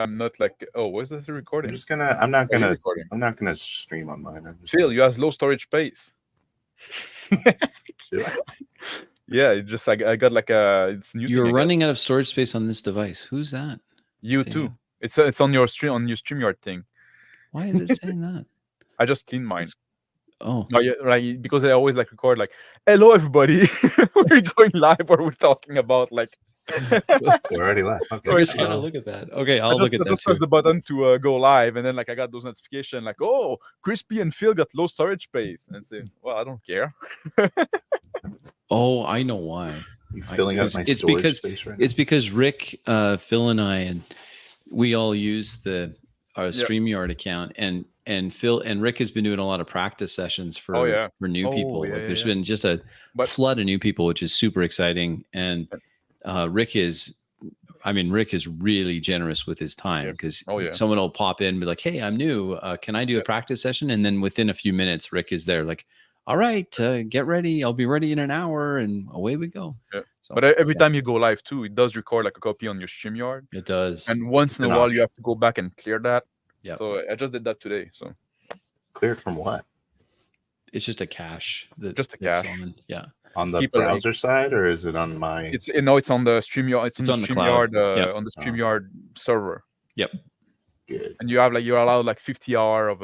I'm not like, oh, where's this recording? I'm not you're gonna recording. I'm not gonna stream on mine. Phil, you have low storage space. Do I? Yeah, it just I got like it's new. You're running out of storage space on this device. Who's that? You too. It's on your StreamYard thing. Why is it saying that? I just cleaned mine. Oh, no, yeah, right. Because I always like record like, hello everybody, we're going live, or we're talking about like. We're already live. Okay. I guess I gotta look at that. Okay, I'll look at that. Just press the button to go live, and then like I got those notifications like, oh, Crispy and Phil got low storage space, and say, well, I don't care. Oh, I know why. You filling up my storage space right now? It's because Rick, Phil, and I, and we all use our StreamYard account, and Phil and Rick has been doing a lot of practice sessions for new people. Yeah, like there's been just a flood of new people, which is super exciting. And Rick is really generous with his time, because someone will pop in and be like, hey, I'm new. Can I do a practice session? And then within a few minutes, Rick is there like, all right, get ready. I'll be ready in an hour, and away we go. Yeah. So, but every time you go live too, it does record like a copy on your StreamYard. It does. And once in a while, you have to go back and clear that. Yeah. So I just did that today. So cleared from what? It's just a cache. Just a cache. Yeah. On the browser side, or is it on my? It's on the StreamYard. It's on the StreamYard on the StreamYard server. Yep. Good. And you're allowed like 50 hours of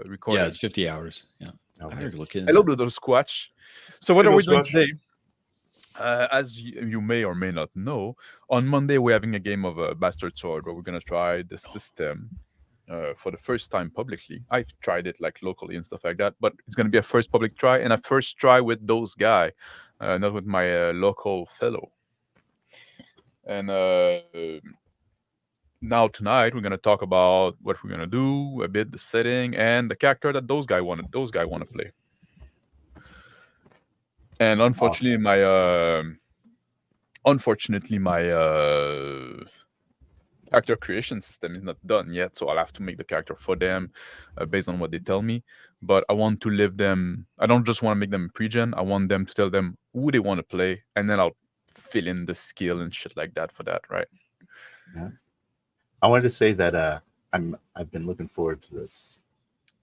recording. Yeah, it's 50 hours. Yeah. Okay. Hello to those Squatch. So what are we doing today? As you may or may not know, on Monday we're having a game of Bastard Sowrd where we're gonna try the system for the first time publicly. I've tried it like locally and stuff like that, but it's gonna be a first public try, and a first try with those guys, not with my local fellow. And now tonight we're gonna talk about what we're gonna do, a bit the setting, and the character that those guys want to play. And unfortunately, my character creation system is not done yet, so I'll have to make the character for them based on what they tell me. But I want to leave them. I don't just want to make them pre-gen. I want them to tell them who they want to play, and then I'll fill in the skill and shit like that for that, right? Yeah. I wanted to say that I've been looking forward to this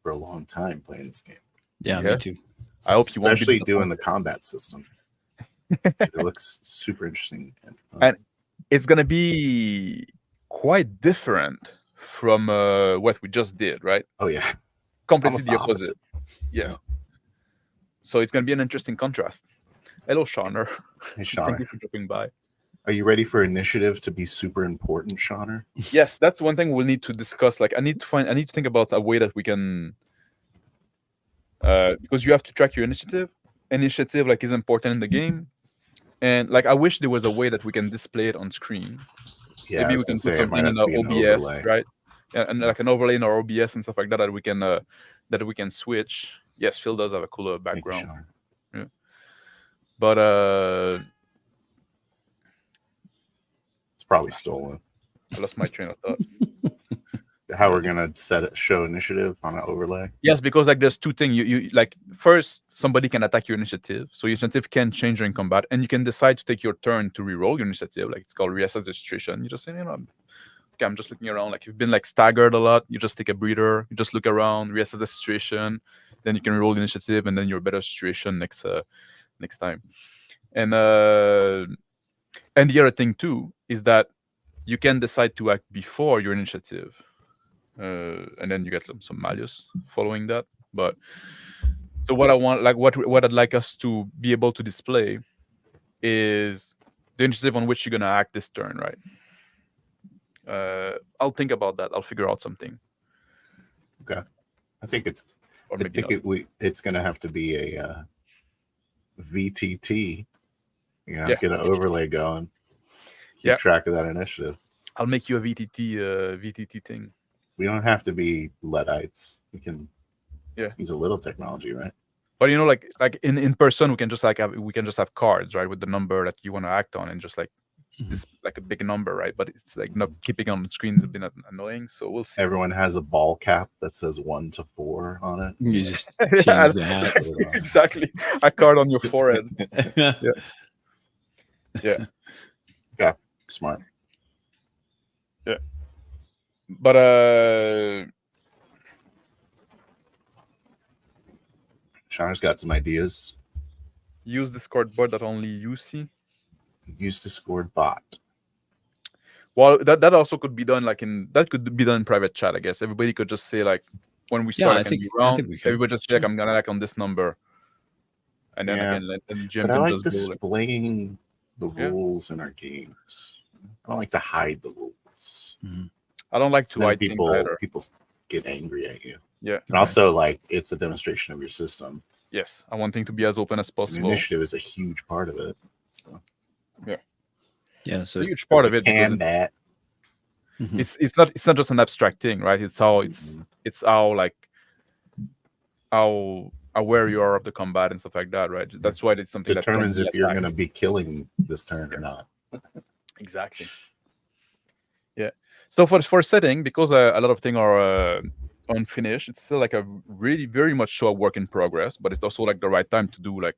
for a long time, playing this game. Yeah, me too. I hope you especially doing the combat system. It looks super interesting, and it's gonna be quite different from what we just did, right? Oh yeah, completely the opposite. Yeah. So it's gonna be an interesting contrast. Hello, Shauner. Hey, Shauner. Thank you for dropping by. Are you ready for initiative to be super important, Shauner? Yes, that's one thing we'll need to discuss. Like, I need to think about a way that we can, because you have to track your initiative. Initiative like is important in the game, and like I wish there was a way that we can display it on screen. Yeah, maybe we can put something in our OBS, right? Yeah, and like an overlay in our OBS and stuff like that that we can switch. Yes, Phil does have a cooler background. Yeah, but probably stolen. I lost my train of thought. How we're gonna show initiative on an overlay? Yes, because like there's two things. You like first somebody can attack your initiative, so your initiative can change during combat, and you can decide to take your turn to reroll your initiative. Like it's called reassess the situation. You just say, okay, I'm just looking around. Like you've been like staggered a lot, you just take a breather. You just look around, reassess the situation, then you can reroll the initiative, and then you're better situation next time. And the other thing too is that you can decide to act before your initiative, and then you get some malus following that. But so what I want, like what I'd like us to be able to display is the initiative on which you're gonna act this turn, right? I'll think about that. I'll figure out something. Okay, I think it's gonna have to be a VTT. Get an overlay going. Keep track of that initiative. I'll make you a VTT thing. We don't have to be Luddites. We can use a little technology, right? But like in person, we can just have cards, right, with the number that you want to act on, and just like this like a big number, right? But it's like not keeping on the screens a bit annoying. So we'll see. Everyone has a ball cap that says 1 to 4 on it. You just change the hat. Exactly, a card on your forehead. Yeah. Yeah. Smart. Yeah. But Sean's got some ideas. use Discord bot that only you see. Use Discord bot. Well, that also could be done that could be done in private chat, I guess. Everybody could just say like when we start I think we could. everybody just say like I'm gonna like on this number. And then again, then Jim but I can like just displaying the rules in our games. I don't like to hide the rules. Mm-hmm. I don't like to hide people either. People get angry at you. Yeah. And also, like, it's a demonstration of your system. Yes, I want things to be as open as possible. And initiative is a huge part of it. So. Yeah, so it's a huge part of it. That. Mm-hmm. It's not just an abstract thing, right? It's how it's how like how aware you are of the combat and stuff like that, right? That's why it's something determines that if you're going to be killing this turn or not. Exactly. Yeah. So for setting, because a lot of things are unfinished, it's still like a really very much so a work in progress, but it's also like the right time to do, like,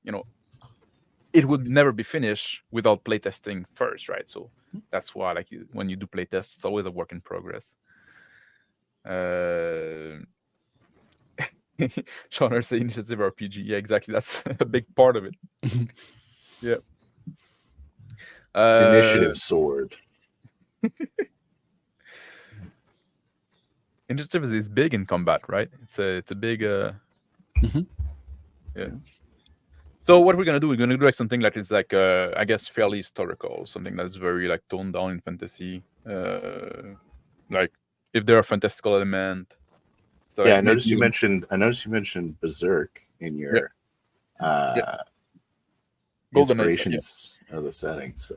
it would never be finished without playtesting first, right? So that's why, like, when you do playtests, it's always a work in progress. Sean say initiative RPG. Yeah, exactly. That's a big part of it. Yeah. Initiative Sowrd. Initiative is big in combat, right? It's a big yeah. So what we're gonna do? We're gonna do like something like it's like I guess fairly historical, something that's very like toned down in fantasy. Like if there are fantastical element. So yeah, I noticed you mentioned Berserk in your inspirations of the setting. So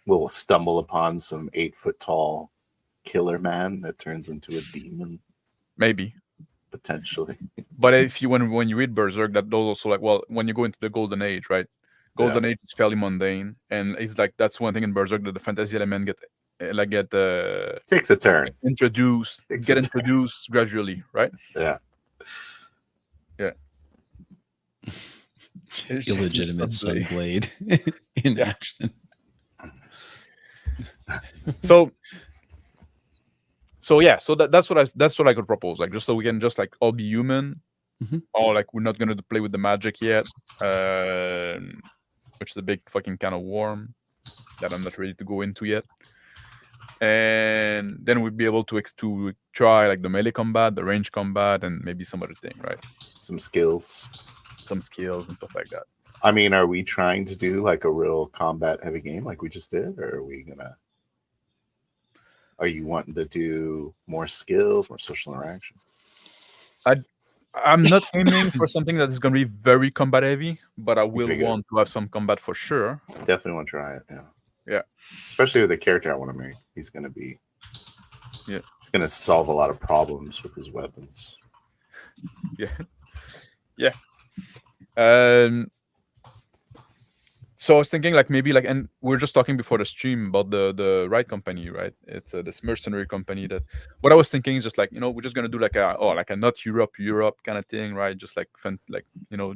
we'll stumble upon some 8-foot tall killer man that turns into a demon. Maybe. Potentially. But if you when you read Berserk, that those also like, well, when you go into the Golden Age, right? Golden Age is fairly mundane, and it's like that's one thing in Berserk that the fantasy element get takes a turn. Introduced gradually, right? Yeah. Yeah. Illegitimate Sunblade in action. So that's what I could propose, like, just so we can just like all be human, or like we're not gonna play with the magic yet, which is a big fucking kind of worm that I'm not ready to go into yet. And then we'd be able to try like the melee combat, the range combat, and maybe some other thing, right? Some skills and stuff like that. I mean, are we trying to do like a real combat heavy game like we just did, or are you wanting to do more skills, more social interaction? I'm not aiming for something that is going to be very combat heavy, but I will want to have some combat for sure. Definitely want to try it. Yeah. Especially with the character I want to make. He's going to be. Yeah. He's going to solve a lot of problems with his weapons. Yeah. Yeah. So I was thinking like maybe like, and we were just talking before the stream about the right company, right? It's this mercenary company that, what I was thinking is just like, we're just going to do like a not Europe kind of thing, right? Just like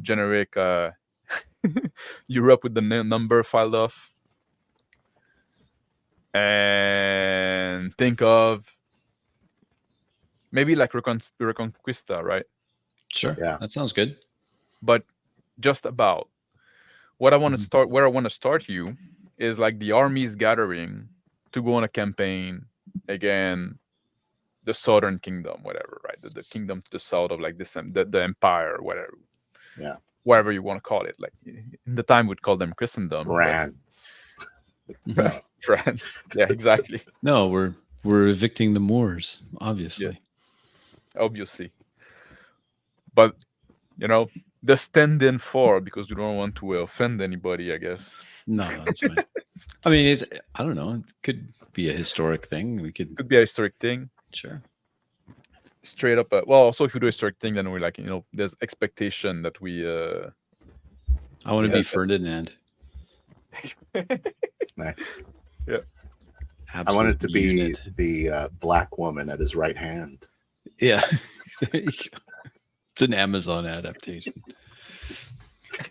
generic Europe with the number filed off. And think of maybe like Reconquista, right? Sure. Yeah. That sounds good. But just about what I want to start, where I want to start you is like the armies gathering to go on a campaign again, the Southern Kingdom, whatever, right? The kingdom to the south of like this, the empire, whatever. Yeah. Whatever you want to call it. Like in the time we'd call them Christendom. France. France. Yeah, exactly. No, we're evicting the Moors, obviously. Yeah. Obviously. But the stand-in for, because we don't want to offend anybody, I guess. No, that's fine. I mean, I don't know. It could be a historic thing. Could be a historic thing. Sure. Straight up. Well, also if we do a historic thing, then we're like, there's expectation that we. I want to be Ferdinand. Nice. Yeah. Absolute I want it to be the black woman at his right hand. Yeah. It's an Amazon adaptation.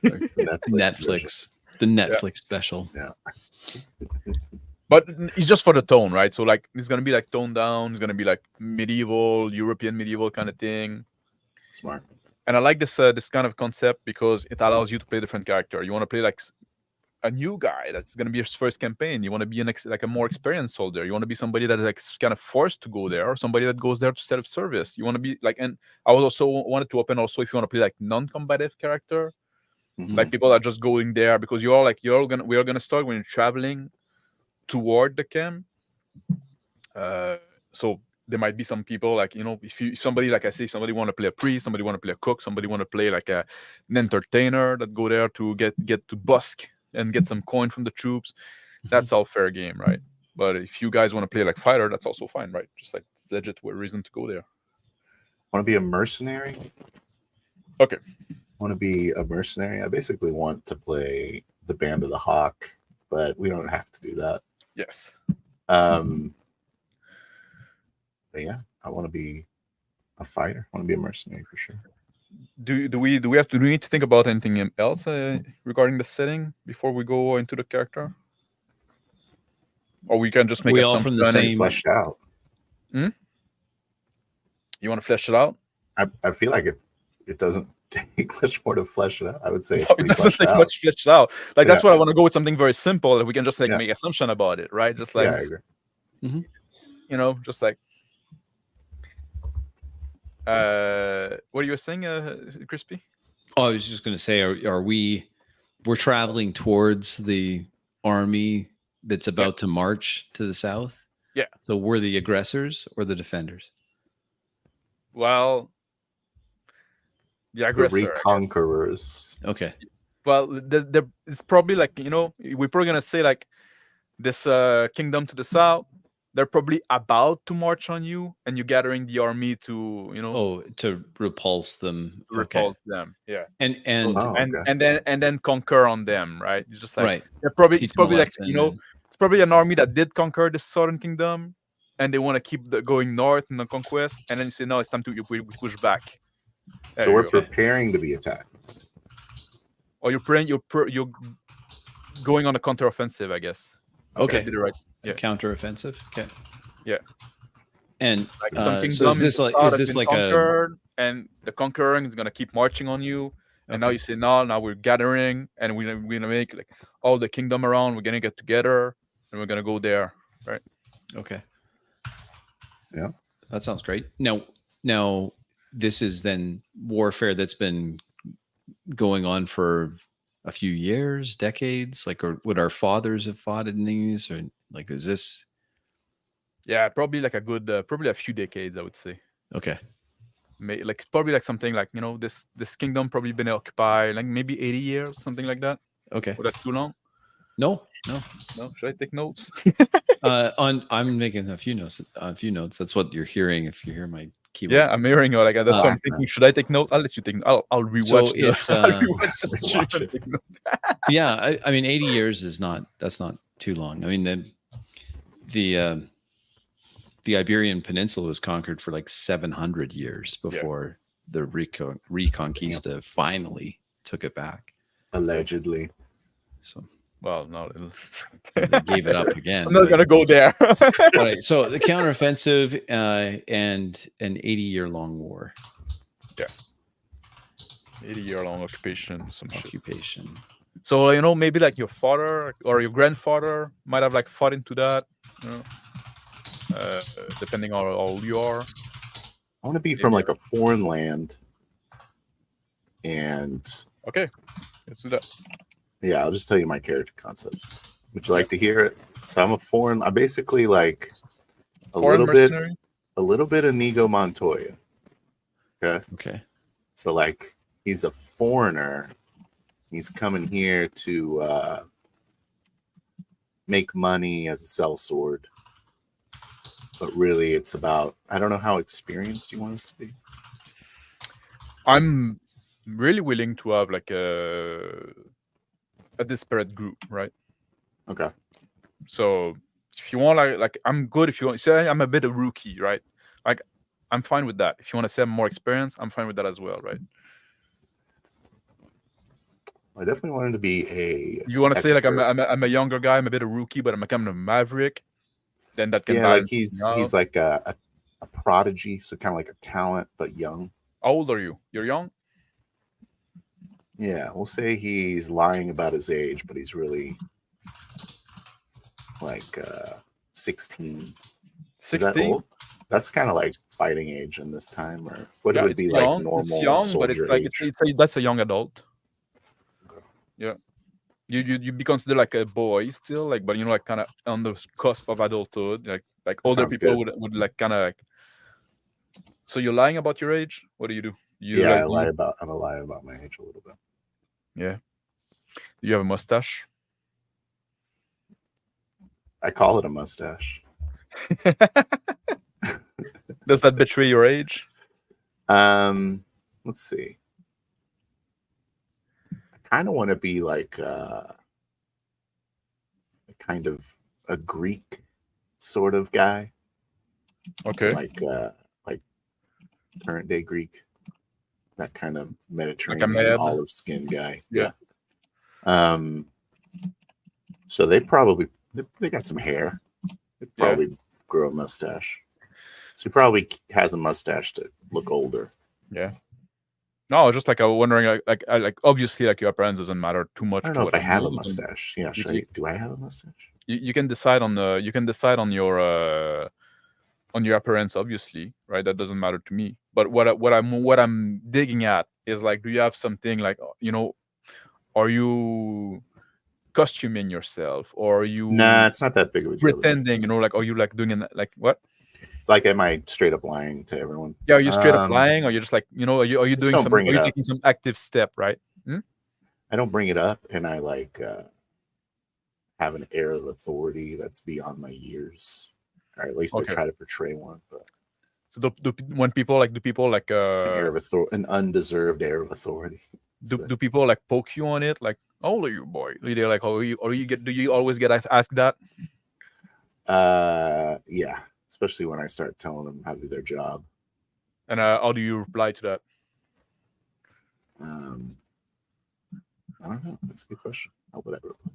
Netflix. The Netflix special. Yeah. But it's just for the tone, right? So like it's gonna be like toned down. It's gonna be like medieval, European medieval kind of thing. Smart. And I like this this kind of concept because it allows you to play different character. You want to play like a new guy that's going to be his first campaign. You want to be like a more experienced soldier. You want to be somebody that is like kind of forced to go there, or somebody that goes there to self-service. You want to be like, and I was also wanted to open also if you want to play like non-combative character, like people are just going there because we are gonna start when you're traveling toward the camp. So there might be some people like, you know, if somebody, like I say, somebody want to play a priest, somebody want to play a cook, somebody want to play like an entertainer that go there to get to busk and get some coin from the troops. That's all fair game, right? But if you guys want to play like fighter, that's also fine, right? Just like it's legit reason to go there. Want to be a mercenary? Okay. Want to be a mercenary? I basically want to play the Band of the Hawk, but we don't have to do that. Yes. But yeah, I want to be a fighter. I want to be a mercenary for sure. Do we need to think about anything else regarding the setting before we go into the character? Or we can just make we all from the same fleshed out. You want to flesh it out? I feel like it doesn't take much more to flesh it out. I would say it doesn't take much fleshed out. Like that's what I want to go with, something very simple that we can just like make assumption about it, right? Just like I agree. You know, just like what are you saying, Crispy? Oh, I was just going to say, we're traveling towards the army that's about to march to the south? Yeah. So we're the aggressors or the defenders? Well, the aggressor. The reconquerors. Okay. Well, it's probably like, you know, we're probably going to say like this kingdom to the south, they're probably about to march on you, and you're gathering the army to, you know, to repulse them. Repulse them, yeah, and then conquer on them, right? You're just like, right. It's probably like, you know, it's probably an army that did conquer the southern kingdom, and they want to keep going north in the conquest, and then you say, no, it's time to we push back. So we're preparing to be attacked. Or you're going on a counteroffensive, I guess. Okay. Right. Yeah. Counteroffensive. Okay. Yeah. And like something so is this like conquered, and the conquering is gonna keep marching on you, and now you say now we're gathering, and we're gonna make like all the kingdom around. We're gonna get together, and we're gonna go there, right? Okay. Yeah, that sounds great. Now, this is then warfare that's been going on for a few years, decades. Like, or would our fathers have fought in these, or like, is this? Yeah, probably like a good, probably a few decades, I would say. Okay. Like probably like something like, you know, this kingdom probably been occupied like maybe 80 years, something like that. Okay. Was that too long? No. Should I take notes? I'm making a few notes. That's what you're hearing if you hear my keyword. Yeah, I'm hearing like that's what I'm thinking. Should I take notes? I'll let you take. I'll rewatch. So it's yeah. I mean, 80 years is that's not too long. I mean, the Iberian Peninsula was conquered for like 700 years before the Reconquista finally took it back. Allegedly. So. Well, no, they gave it up again. I'm not gonna go there. Right. So the counteroffensive and an 80-year-long war. Yeah. 80-year-long occupation. Occupation. So, you know, maybe like your father or your grandfather might have like fought into that. You know, depending on how old you are. I want to be from like a foreign land. And okay, let's do that. Yeah, I'll just tell you my character concept. Would you like to hear it? So I'm basically like a little bit of Inigo Montoya. Okay. So like he's a foreigner. He's coming here to make money as a sellsword. But really it's about, I don't know how experienced you want us to be. I'm really willing to have like a disparate group, right? Okay. So if you want like I'm good if you want say I'm a bit of rookie, right? Like I'm fine with that. If you want to say I'm more experience, I'm fine with that as well, right? I definitely want him to be a. You want to say like I'm a younger guy, I'm a bit of a rookie, but I'm kind of a maverick. Then that can like he's like a prodigy, so kind of like a talent, but young. How old are you? You're young? Yeah, we'll say he's lying about his age, but he's really like 16. 16? That's kind of like fighting age in this time, or what it would be young. Like normal. It's young, but it's like that's a young adult. Yeah. You'd be considered like a boy still, like, but like kind of on the cusp of adulthood, like older people would like kind of like. So you're lying about your age? What do you do? I'm a lie about my age a little bit. Yeah. Do you have a mustache? I call it a mustache. Does that betray your age? Let's see. I kind of want to be like kind of a Greek sort of guy. Okay. Like current day Greek. That kind of Mediterranean olive skin guy. Yeah. So they got some hair. They probably grow a mustache. So he probably has a mustache to look older. Yeah. No, just like I was wondering, like obviously, like your appearance doesn't matter too much. I don't know if I have a mustache. Yeah, do I have a mustache? You can decide on your appearance, obviously, right? That doesn't matter to me. But what I'm digging at is like, do you have something like, are you costuming yourself, or are you? Nah, it's not that big of a deal. Pretending, like, are you like doing like what? Like, am I straight up lying to everyone? Yeah, are you straight up lying, or you're just like, are you doing some? Are you taking some active step, right? I don't bring it up, and I like have an air of authority that's beyond my years, or at least I try to portray one. But so do people like an undeserved air of authority? Do people like poke you on it? Like, how old are you, boy? They're like, do you always get asked that? Yeah. Especially when I start telling them how to do their job. And how do you reply to that? I don't know. That's a good question. How would I reply?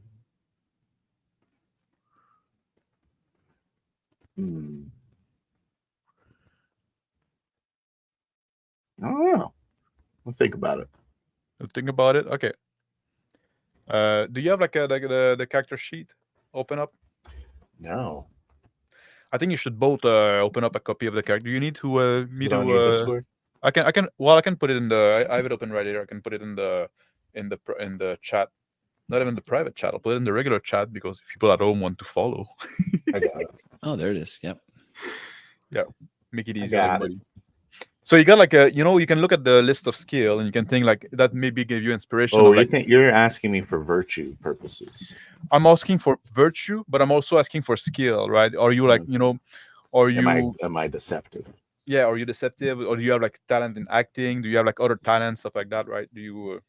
I don't know. I'll think about it. Think about it. Okay. Do you have like the character sheet open up? No. I think you should both open up a copy of the character. Do you need to me to? Discord? I can. Well, I can put it in the. I have it open right here. I can put it in the chat. Not even the private chat. I'll put it in the regular chat because people at home want to follow. I got it. Oh, there it is. Yep. Yeah. Make it easy on everybody. So you got like you can look at the list of skill and you can think like that maybe give you inspiration. Oh, you're asking me for virtue purposes. I'm asking for virtue, but I'm also asking for skill, right? Are you like, are you? Am I deceptive? Yeah, are you deceptive, or do you have like talent in acting? Do you have like other talents, stuff like that, right? Do you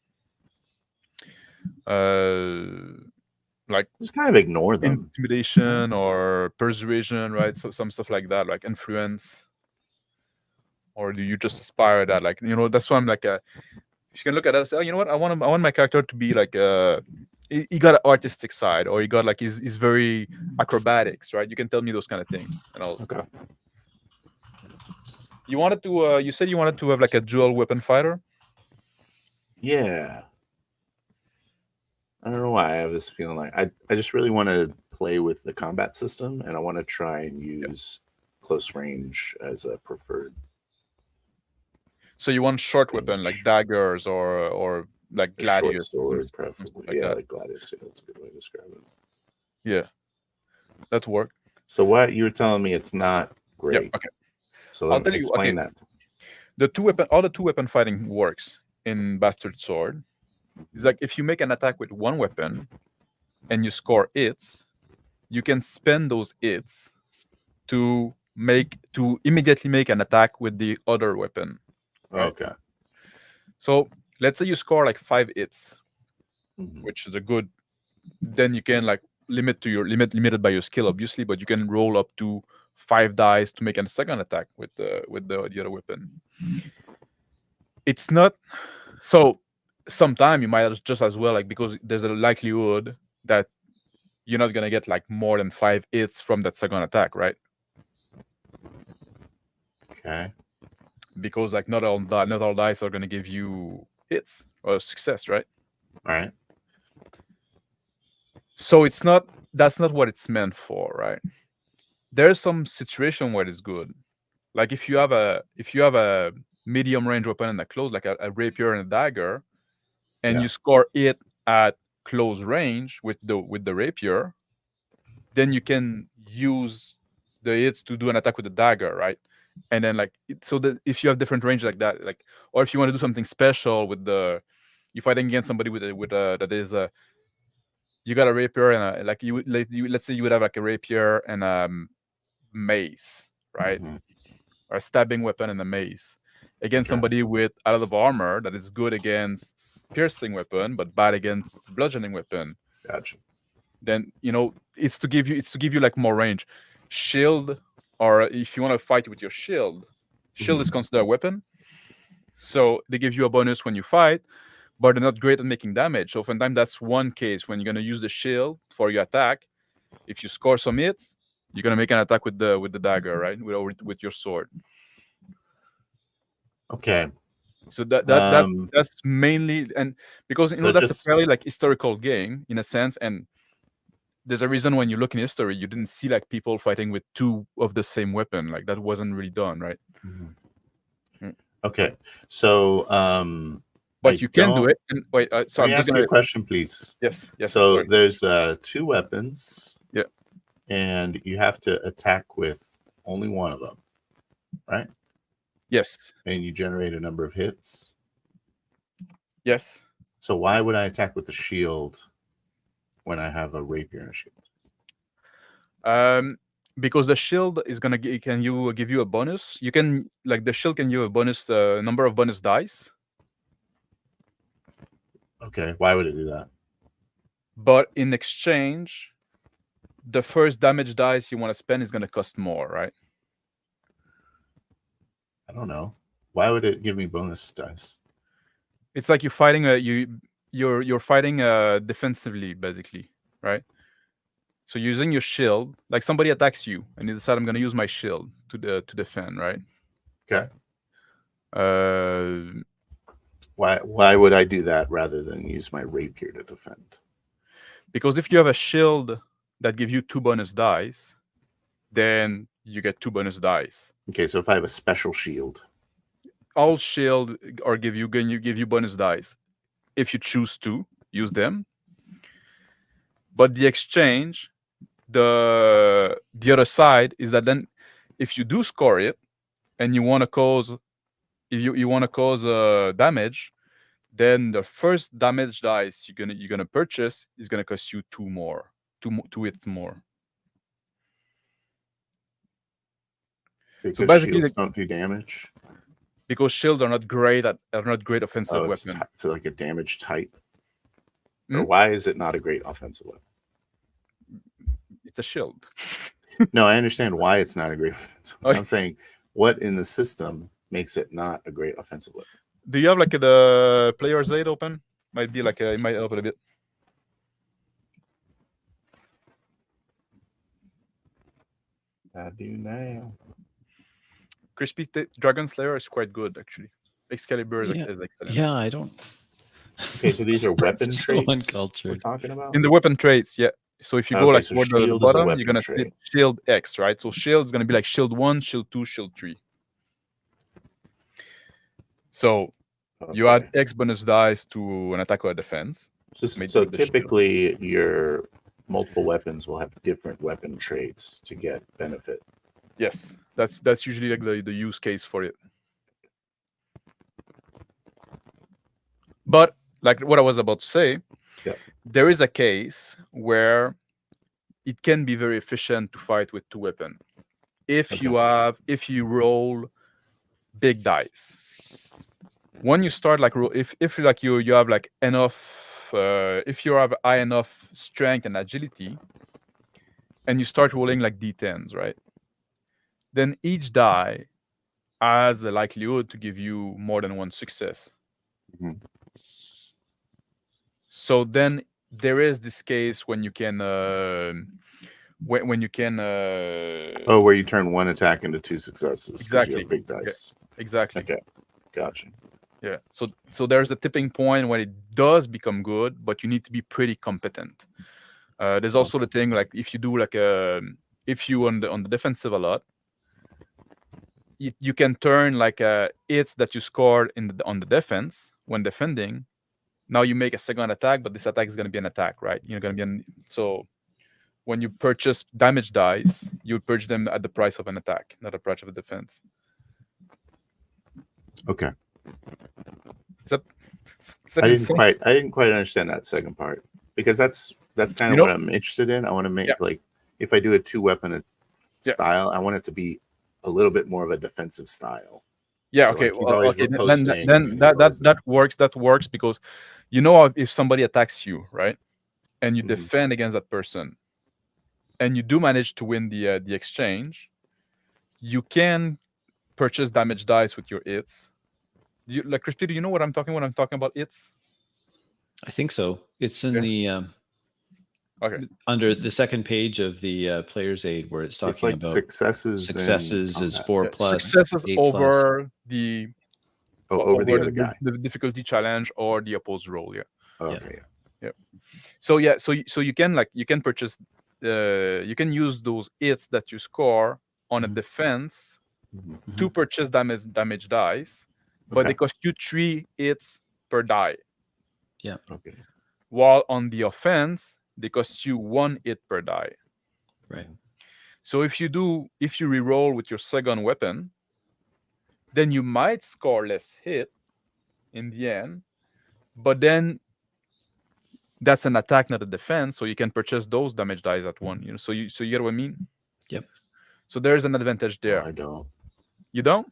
like just kind of ignore them? Intimidation or persuasion, right? So some stuff like that, like influence. Or do you just aspire that, like, that's why I'm like, you can look at that and say, oh, you know what, I want my character to be like, he got an artistic side, or he got like, he's very acrobatics, right? You can tell me those kind of things, and I'll. Okay. You wanted to, you said you wanted to have like a dual weapon fighter. Yeah. I don't know why I have this feeling like I just really want to play with the combat system, and I want to try and use close range as a preferred. So you want short weapon like daggers or like gladius sword, preferably. Like gladius. Yeah, that's a good way to describe it. Yeah, that worked. So what you were telling me, it's not great. Yep, okay. So I'll tell you. Explain that. All the two weapon fighting works in Bastard Sowrd. It's like if you make an attack with one weapon and you score hits, you can spend those hits to immediately make an attack with the other weapon. Right? Okay. So let's say you score like 5 hits, which is a good. Then you can like limited by your skill, obviously, but you can roll up to 5 dice to make a second attack with the other weapon. It's not so. Sometimes you might just as well, like, because there's a likelihood that you're not gonna get like more than 5 hits from that second attack, right? Okay. Because like not all dice are gonna give you hits or success, right? All right. So that's not what it's meant for, right? There's some situation where it's good. Like if you have a medium range weapon and a close, like a rapier and a dagger, and you score it at close range with the rapier, then you can use the hits to do an attack with the dagger, right? And then like so that if you have different range like that, like, or if you want to do something special with you're fighting against somebody with that is you got a rapier and like let's say you would have like a rapier and a mace, right? Mm-hmm. Or a stabbing weapon and a mace against somebody with a lot of armor that is good against piercing weapon but bad against bludgeoning weapon. Gotcha. Then it's to give you like more range. Shield, or if you want to fight with your shield is considered a weapon, so they give you a bonus when you fight, but they're not great at making damage. So oftentimes that's one case when you're gonna use the shield for your attack. If you score some hits, you're gonna make an attack with the dagger, right? With your sword. Okay. So that's mainly, and because that's a fairly like historical game in a sense, and there's a reason when you look in history you didn't see like people fighting with 2 of the same weapon. Like that wasn't really done, right? Okay, so but you can do it. And wait, so let me ask you a question, please. Yes. So sorry. there's 2 weapons. Yeah. And you have to attack with only one of them, right? Yes. And you generate a number of hits. Yes. So why would I attack with the shield when I have a rapier and a shield? Because the shield is gonna give you a bonus. You can, like, the shield can give you a bonus number of bonus dice. Okay, why would it do that? But in exchange, the first damage dice you want to spend is gonna cost more, right? I don't know. Why would it give me bonus dice? It's like you're fighting you're fighting defensively, basically, right? So using your shield, like somebody attacks you and you decide I'm going to use my shield to defend, right? Okay. Uh, why would I do that rather than use my rapier to defend? Because if you have a shield that gives you 2 bonus dice, then you get 2 bonus dice. Okay, so if I have a special shield, all shield give you bonus dice if you choose to use them. But the exchange, the other side is that then if you do score it and you want to cause damage, then the first damage dice you're gonna purchase is gonna cost you 2 hits more. Because so basically shields don't do damage. Because shields are not great offensive weapons. It's like a damage type. Or why is it not a great offensive weapon? It's a shield. No, I understand why it's not a great offensive weapon. I'm saying what in the system makes it not a great offensive weapon. Do you have like the player's aid open? Might be like it might help it a bit. I do now. Crispy Dragon Slayer is quite good, actually. Excalibur is excellent. Yeah, I don't. Okay, so these are weapon traits we're talking about? In the weapon traits, yeah. So if you go like toward the bottom, you're gonna see shield X, right? So shield is gonna be like shield 1, shield 2, shield 3. So you add X bonus dice to an attack or a defense. So typically your multiple weapons will have different weapon traits to get benefit. Yes, that's usually like the use case for it. But like what I was about to say, there is a case where it can be very efficient to fight with 2 weapons if you roll big dice. When you start like if like you have like enough if you have high enough strength and agility, and you start rolling like d10s, right? Then each die has the likelihood to give you more than 1 success. So then there is this case when you can when you can where you turn one attack into 2 successes because you exactly. have big dice. Yeah, exactly. Okay, gotcha. Yeah. So there's a tipping point when it does become good, but you need to be pretty competent. There's also the thing like if you do like if you on the defensive a lot, you can turn like hits that you scored on the defense when defending. Now you make a second attack, but this attack is going to be an attack, right? You're going to be so when you purchase damage dice, you purchase them at the price of an attack, not the price of a defense. Okay. Is that I didn't quite understand that second part, because that's kind of what I'm interested in. I want to make like if I do a 2-weapon style, I want it to be a little bit more of a defensive style. Yeah. So, okay. like, Well, okay. Then that works because if somebody attacks you, right, and you defend against that person, and you do manage to win the exchange, you can purchase damage dice with your hits. Like Crispy, do you know what I'm talking when I'm talking about hits? I think so. It's in the under the second page of the player's aid where it's talking about successes is 4 plus. Successes over plus. the over the other guy, the difficulty challenge or the opposed roll. Yeah. Okay. Yeah. So you can purchase you can use those hits that you score on a defense to purchase damage dice, but they cost you 3 hits per die. Yeah. Okay. While on the offense, they cost you 1 hit per die. Right. So if you reroll with your second weapon, then you might score less hit in the end, but then that's an attack, not a defense. So you can purchase those damage dice at one. So you get what I mean? Yep. So there's an advantage there. I don't. You don't?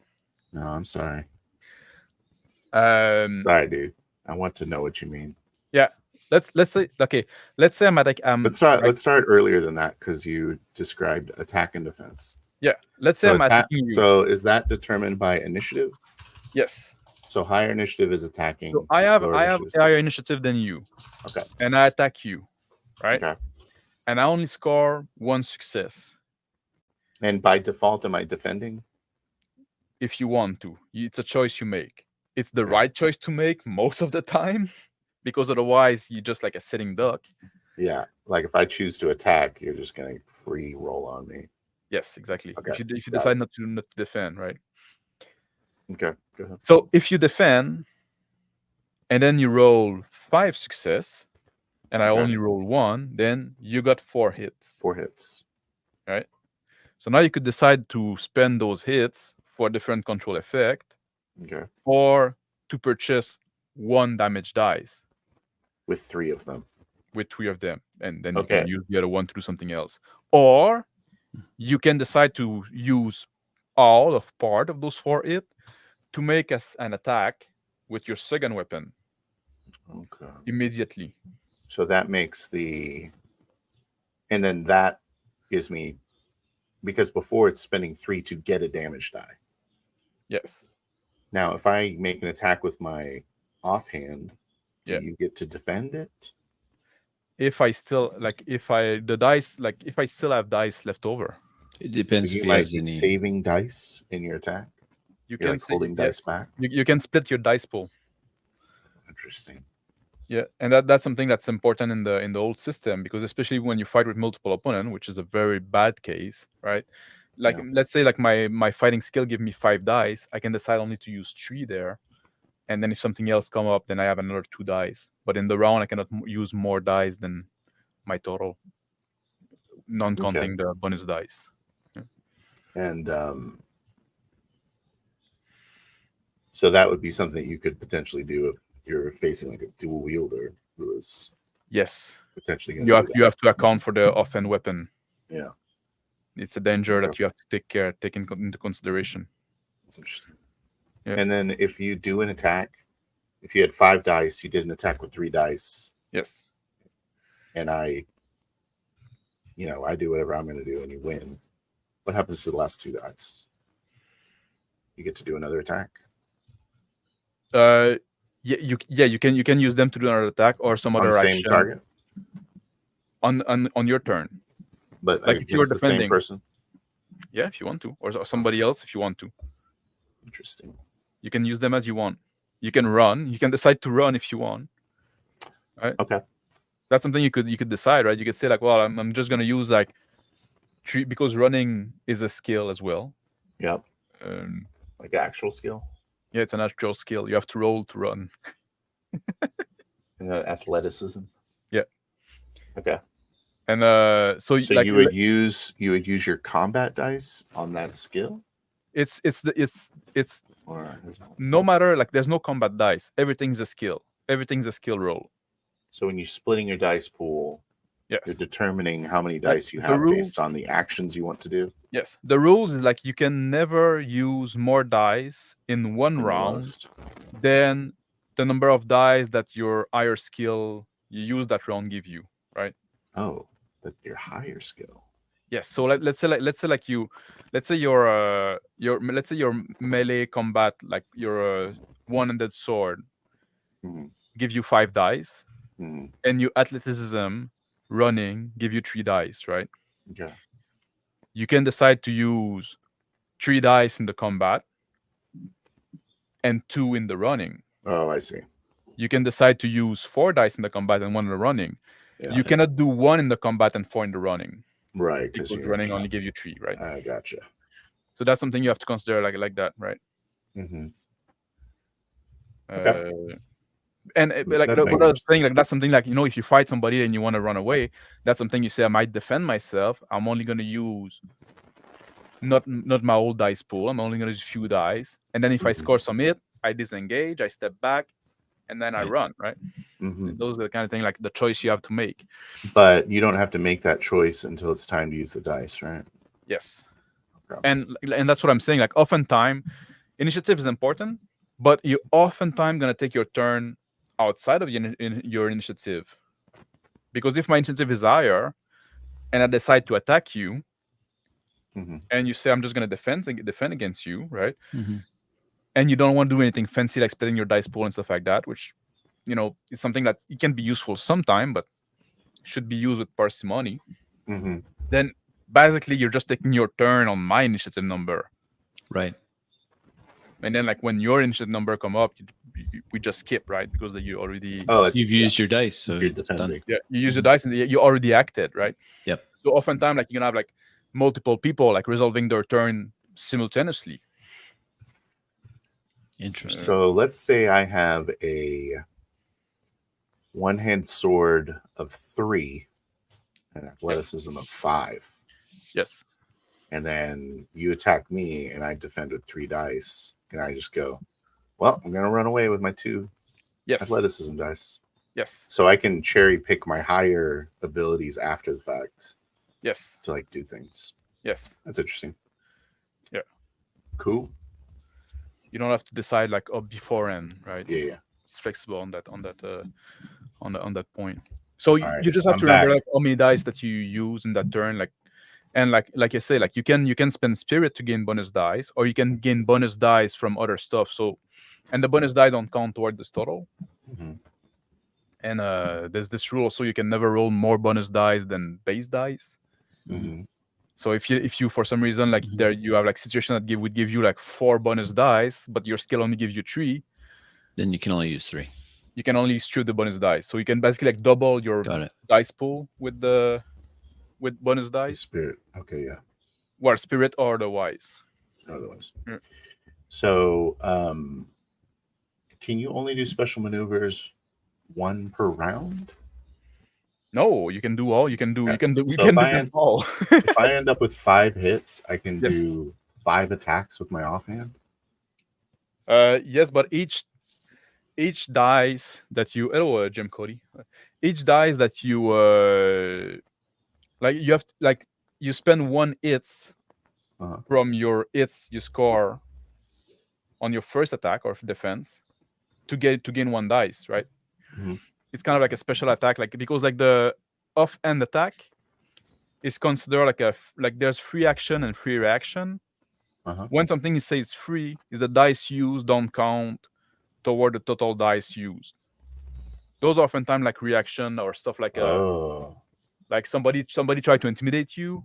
No, I'm sorry. Sorry, dude. I want to know what you mean. Yeah. Let's say I'm at let's start earlier than that, because you described attack and defense. Yeah. Let's say I'm attacking you. So is that determined by initiative? Yes. So higher initiative is attacking. So I have higher initiative than you. Okay. And I attack you, right? Okay. And I only score 1 success. And by default, am I defending? If you want to, it's a choice you make. It's the right choice to make most of the time, because otherwise you're just like a sitting duck. Yeah. Like if I choose to attack, you're just going to free roll on me. Yes, exactly. Okay. If you decide not to defend, right? Okay, go ahead. So if you defend and then you roll 5 success and I only roll 1, then you got 4 hits. 4 hits. Right? So now you could decide to spend those hits for a different control effect. Okay. Or to purchase 1 damage dice. With 3 of them. With 3 of them. And then you can use the other one to do something else. Or you can decide to use all of part of those 4 hits to make an attack with your second weapon. Okay. Immediately. So that makes and then that gives me, because before it's spending 3 to get a damage die. Yes. Now, if I make an attack with my offhand, do you get to defend it? If I still if I still have dice left over. It depends so if you might be saving dice in your attack. You can holding dice back. You can split your dice pool. Interesting. Yeah, and that's something that's important in the old system, because especially when you fight with multiple opponents, which is a very bad case, right? Like let's say like my fighting skill give me 5 dice, I can decide only to use 3 there, and then if something else come up, then I have another 2 dice. But in the round, I cannot use more dice than my total, non-counting the bonus dice. Yeah. And so that would be something you could potentially do if you're facing like a dual wielder who is potentially you have to account for the offhand weapon. Yeah. It's a danger that you have to take into consideration. That's interesting. Yeah. And then if you do an attack, if you had 5 dice, you did an attack with 3 dice. Yes. And I do whatever I'm going to do and you win. What happens to the last 2 dice? You get to do another attack? you can use them to do another attack or some other same action target on your turn. But like if you're defending, the same person. Yeah, if you want to, or somebody else if you want to. Interesting. You can use them as you want. You can run. You can decide to run if you want. Right. Okay. That's something you could decide, right? You could say like, well, I'm just gonna use like 3 because running is a skill as well. Yep. Like an actual skill. Yeah, it's an actual skill. You have to roll to run. Athleticism. Yeah. Okay. And so like, you would use your combat dice on that skill. It's no matter, like, there's no combat dice. Everything's a skill. Everything's a skill roll. So when you're splitting your dice pool, yes, you're determining how many dice you have based on the actions you want to do. Yes. The rules is like you can never use more dice in one round than the number of dice that your higher skill you use that round give you, right? Oh, but your higher skill. Yes. So let's say your melee combat, like your one-handed sword, give you 5 dice, and your athleticism, running, give you 3 dice, right? Okay. You can decide to use 3 dice in the combat and 2 in the running. Oh, I see. You can decide to use 4 dice in the combat and 1 in the running. Yeah, you cannot do 1 in the combat and 4 in the running. Right. Because running only gives you 3, right? I gotcha. So that's something you have to consider like that, right? Mm-hmm. Okay. And like what I was saying, like that's something like, if you fight somebody and you want to run away, that's something you say, I might defend myself. I'm only going to use not my old dice pool. I'm only going to use a few dice. And then if I score some hit, I disengage, I step back, and then I run, right? Those are the kind of thing, like the choice you have to make. But you don't have to make that choice until it's time to use the dice, right? Yes. Okay. And that's what I'm saying. Like, oftentimes, initiative is important, but you oftentimes going to take your turn outside of your initiative. Because if my initiative is higher and I decide to attack you, and you say, I'm just going to defend against you, right? And you don't want to do anything fancy like splitting your dice pool and stuff like that, which, it's something that it can be useful sometime, but should be used with parsimony. Then basically you're just taking your turn on my initiative number. Right. And then like when your initiative number come up, we just skip, right? Because you already... you've used your dice, so it's done. Yeah, you use your dice and you already acted, right? Yep. So oftentimes, like, you're going to have like multiple people like resolving their turn simultaneously. Interesting. So let's say I have a one-hand sword of 3 and athleticism of 5. Yes. And then you attack me and I defend with 3 dice. Can I just go, well, I'm going to run away with my 2 athleticism dice? Yes. So I can cherry pick my higher abilities after the fact. Yes. To like do things. Yes. That's interesting. Yeah. Cool. You don't have to decide like beforehand, right? Yeah. It's flexible on that point. So you just have to remember like how many dice that you use in that turn, like, and like I say, like you can spend spirit to gain bonus dice, or you can gain bonus dice from other stuff. So, and the bonus die don't count toward this total. And there's this rule, so you can never roll more bonus dice than base dice. So if you for some reason like there you have like situation that would give you like 4 bonus dice, but your skill only gives you 3, then you can only use 3. You can only use 3 of the bonus dice. So you can basically like double your dice pool with bonus dice. Spirit. Okay, yeah. Well, spirit or otherwise. Otherwise. Yeah. So can you only do special maneuvers 1 per round? No, you can do all. You can do. You can do. So if I end up with 5 hits, I can do 5 attacks with my offhand. Yes, but each dice that you Jim Cody, each dice that you like you have like you spend 1 hits from your hits you score on your first attack or defense to gain 1 dice, right? It's kind of like a special attack, like because like the offhand attack is considered like there's free action and free reaction. When something says free, is the dice used don't count toward the total dice used. Those are oftentimes like reaction or stuff like like somebody tried to intimidate you.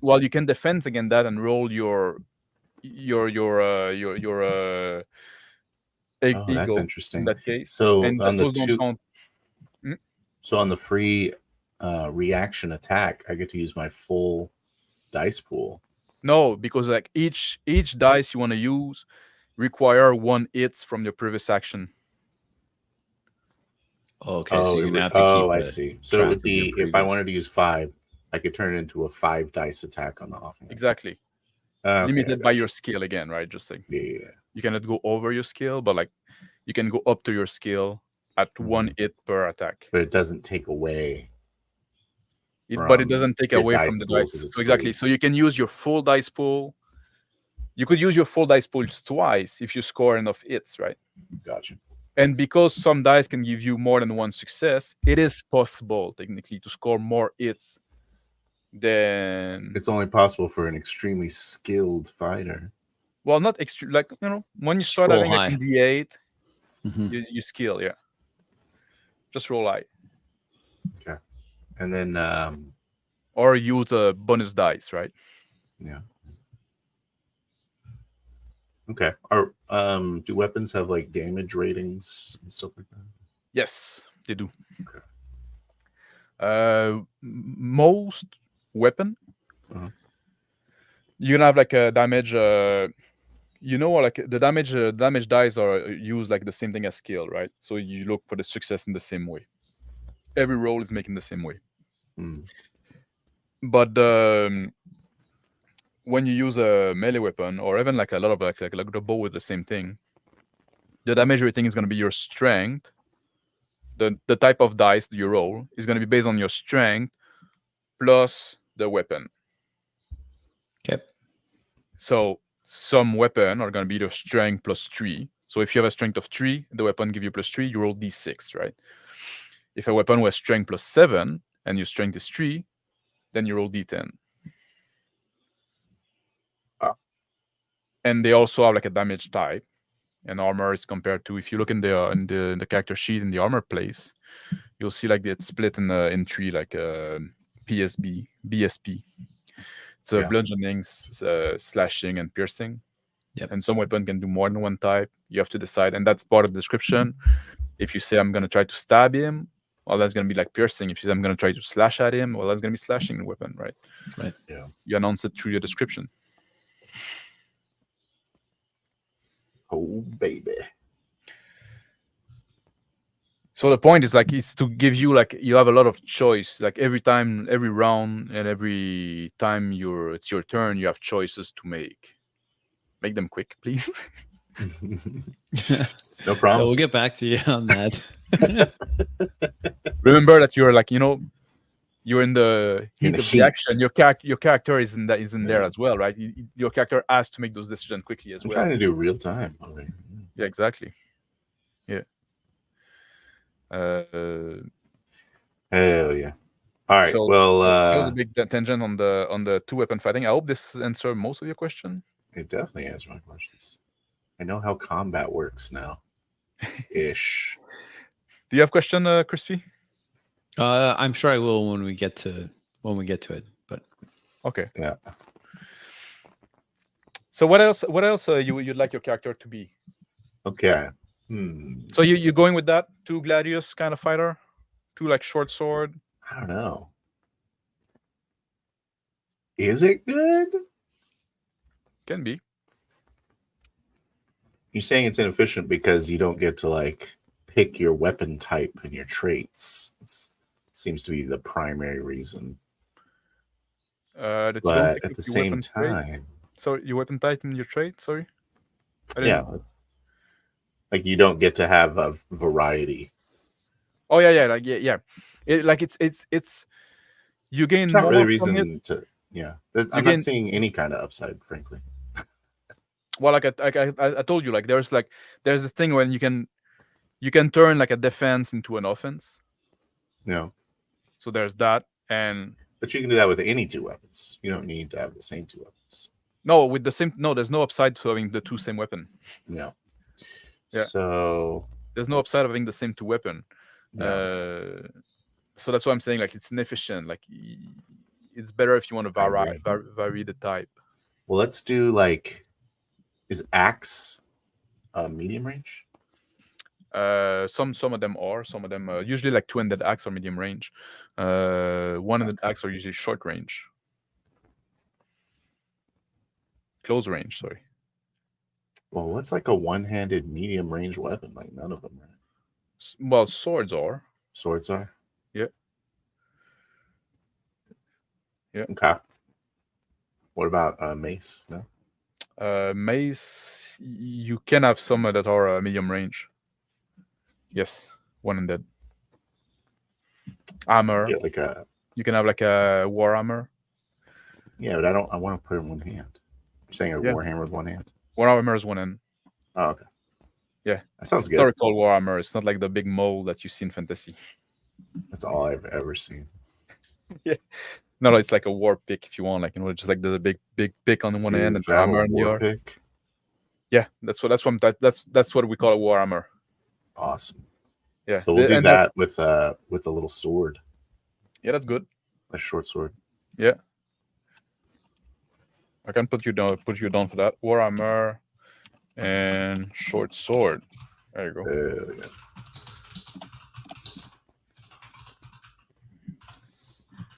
Well, you can defend against that and roll your that's interesting. In that case. So and on those the don't count. So on the free reaction attack, I get to use my full dice pool. No, because like each dice you want to use require 1 hit from your previous action. Okay, so you're gonna have to keep. I see. So it would be if I wanted to use 5, I could turn it into a 5 dice attack on the offhand. Exactly. Limited by your skill again, right? Just like you cannot go over your skill, but like you can go up to your skill at 1 hit per attack. But it doesn't take away. But it doesn't take away from the dice. So exactly. So you can use your full dice pool. You could use your full dice pool twice if you score enough hits, right? Gotcha. And because some dice can give you more than 1 success, it is possible technically to score more hits than. It's only possible for an extremely skilled fighter. Well, not extreme. Like when you start having like D8, you skill, yeah. Just roll high. Okay. And then or use a bonus dice, right? Yeah. Okay. Do weapons have like damage ratings and stuff like that? Yes, they do. Okay. Most weapon, you're gonna have like a damage. Like the damage dice are used like the same thing as skill, right? So you look for the success in the same way. Every roll is making the same way. But when you use a melee weapon, or even like a lot of like the bow with the same thing, the damage rating is going to be your strength. The type of dice you roll is going to be based on your strength plus the weapon. Okay. So some weapon are going to be your strength plus 3. So if you have a strength of 3, the weapon give you plus 3, you roll d6, right? If a weapon was strength plus 7 and your strength is 3, then you roll d10. And they also have like a damage type, and armor is compared to, if you look in the character sheet in the armor place, you'll see like it's split in 3, like PSB, BSP. It's bludgeoning, slashing, and piercing. Yep. And some weapon can do more than 1 type. You have to decide, and that's part of the description. If you say I'm gonna try to stab him, well, that's gonna be like piercing. If you say I'm gonna try to slash at him, well, that's gonna be slashing weapon, right? Right. Yeah. You announce it through your description. Oh baby. So the point is like it's to give you like you have a lot of choice. Like every time, every round, and every time it's your turn, you have choices to make. Make them quick, please. No problem. We'll get back to you on that. Remember that you're like you're in the heat of the action. Your character is in there as well, right? Your character has to make those decisions quickly as well. I'm trying to do real time. Yeah, exactly. Yeah. Hell yeah! All right. So, well, that was a big tangent on the 2-weapon fighting. I hope this answered most of your question. It definitely answered my questions. I know how combat works now. Ish. Do you have a question, Crispy? I'm sure I will when we get to it. But okay. Yeah. So what else? You'd like your character to be? Okay. So you're going with that 2 Gladius kind of fighter, 2 like short sword? I don't know. Is it good? Can be. You're saying it's inefficient because you don't get to like pick your weapon type and your traits. It seems to be the primary reason. But at the same time, so your weapon type and your trait. Sorry. Yeah. Like you don't get to have a variety. Oh yeah. Like yeah. It's you gain. It's not really reason to. Yeah, I'm not seeing any kind of upside, frankly. Well, like I told you, like there's a thing when you can turn like a defense into an offense. Yeah. So there's that, but you can do that with any 2 weapons. You don't need to have the same 2 weapons. No, with the same. No, there's no upside to having the 2 same weapon. No. Yeah. So there's no upside of having the same 2 weapon. Yeah. So that's why I'm saying like it's inefficient. Like it's better if you want to vary the type. Well, let's do like, is axe medium range? Some of them are. Some of them usually like 2-handed axe are medium range. 1-handed axe are usually short range. Close range, sorry. Well, what's like a one-handed medium range weapon? Like none of them, right? Well, swords are. Swords are? Yeah. Yeah. Okay. What about mace? No? Mace, you can have some that are medium range. Yes, 1-handed. Hammer. Yeah, like you can have like a war hammer. Yeah, but I want to put it in one hand. You're saying a warhammer with one hand? Warhammer is one hand. Oh, okay. Yeah. That sounds good. Historical warhammer. It's not like the big mold that you see in fantasy. That's all I've ever seen. Yeah. No, it's like a war pick if you want, like, just like the big pick on the one hand and the hammer on the other. Pick? Yeah, that's what we call a war hammer. Awesome. Yeah. So we'll do that with a little sword. Yeah, that's good. A short sword. Yeah. I can put you down for that. War hammer and short sword. There you go. Yeah.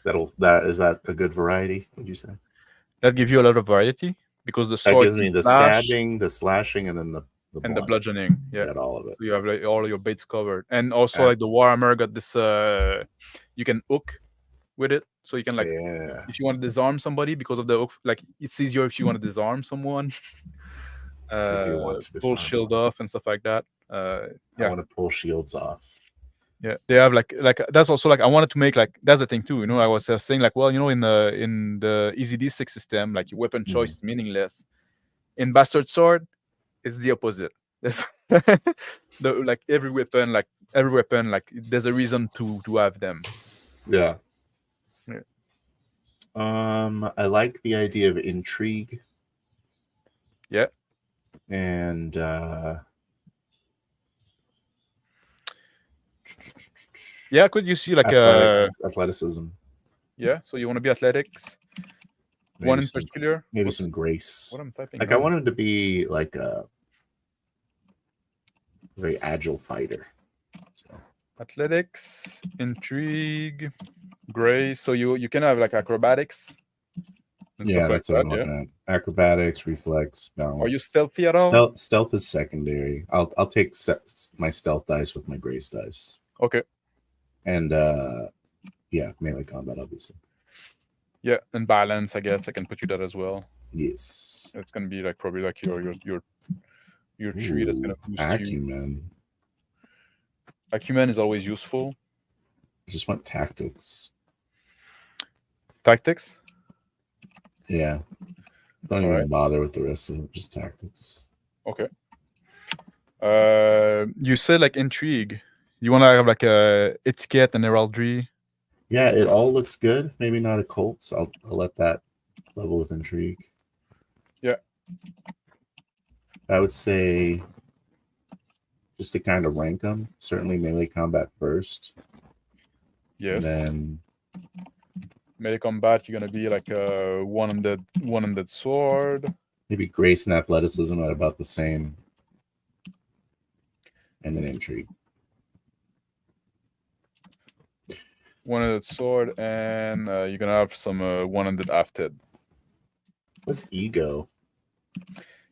Is that a good variety, would you say? That gives you a lot of variety because the sword gives me the stabbing, the slashing, and then the bludgeoning. Yeah, got all of it. So you have like all your baits covered, and also like the warhammer got this. You can hook with it, so you can like if you want to disarm somebody because of the hook, like it's easier if you want to disarm someone. I do want to pull shield off and stuff like that. I want to pull shields off. Yeah, they have like that's also like I wanted to make like that's the thing too. I was saying like, well, in the Easy D6 system, like your weapon choice is meaningless. In Bastard Sowrd, it's the opposite. There's every weapon, there's a reason to have them. Yeah. I like the idea of intrigue. Yeah. And yeah, could you see like athleticism? Yeah, so you want to be athletics. Maybe one in particular, maybe some grace. What I'm typing. Like I wanted to be like a very agile fighter. So. Athletics, intrigue, grace. So you can have like acrobatics. Yeah, that's what I'm looking at. Acrobatics, reflex, balance. Are you stealthy at all? Stealth is secondary. I'll take my stealth dice with my grace dice. Okay. And melee combat, obviously. Yeah, and balance, I guess I can put you that as well. Yes. It's gonna be like probably like your tree that's gonna boost acumen. Acumen is always useful. I just want tactics. Tactics? Yeah. Don't even bother with the rest of it, just tactics. Okay. You said like intrigue. You want to have like a etiquette and heraldry. Yeah, it all looks good. Maybe not a cult, so I'll let that level with intrigue. Yeah. I would say, just to kind of rank them, certainly melee combat first. Yes. And then melee combat, you're gonna be like a one-handed sword. Maybe grace and athleticism at about the same. And then intrigue. One-handed sword, and you're gonna have some one-handed afted. What's ego?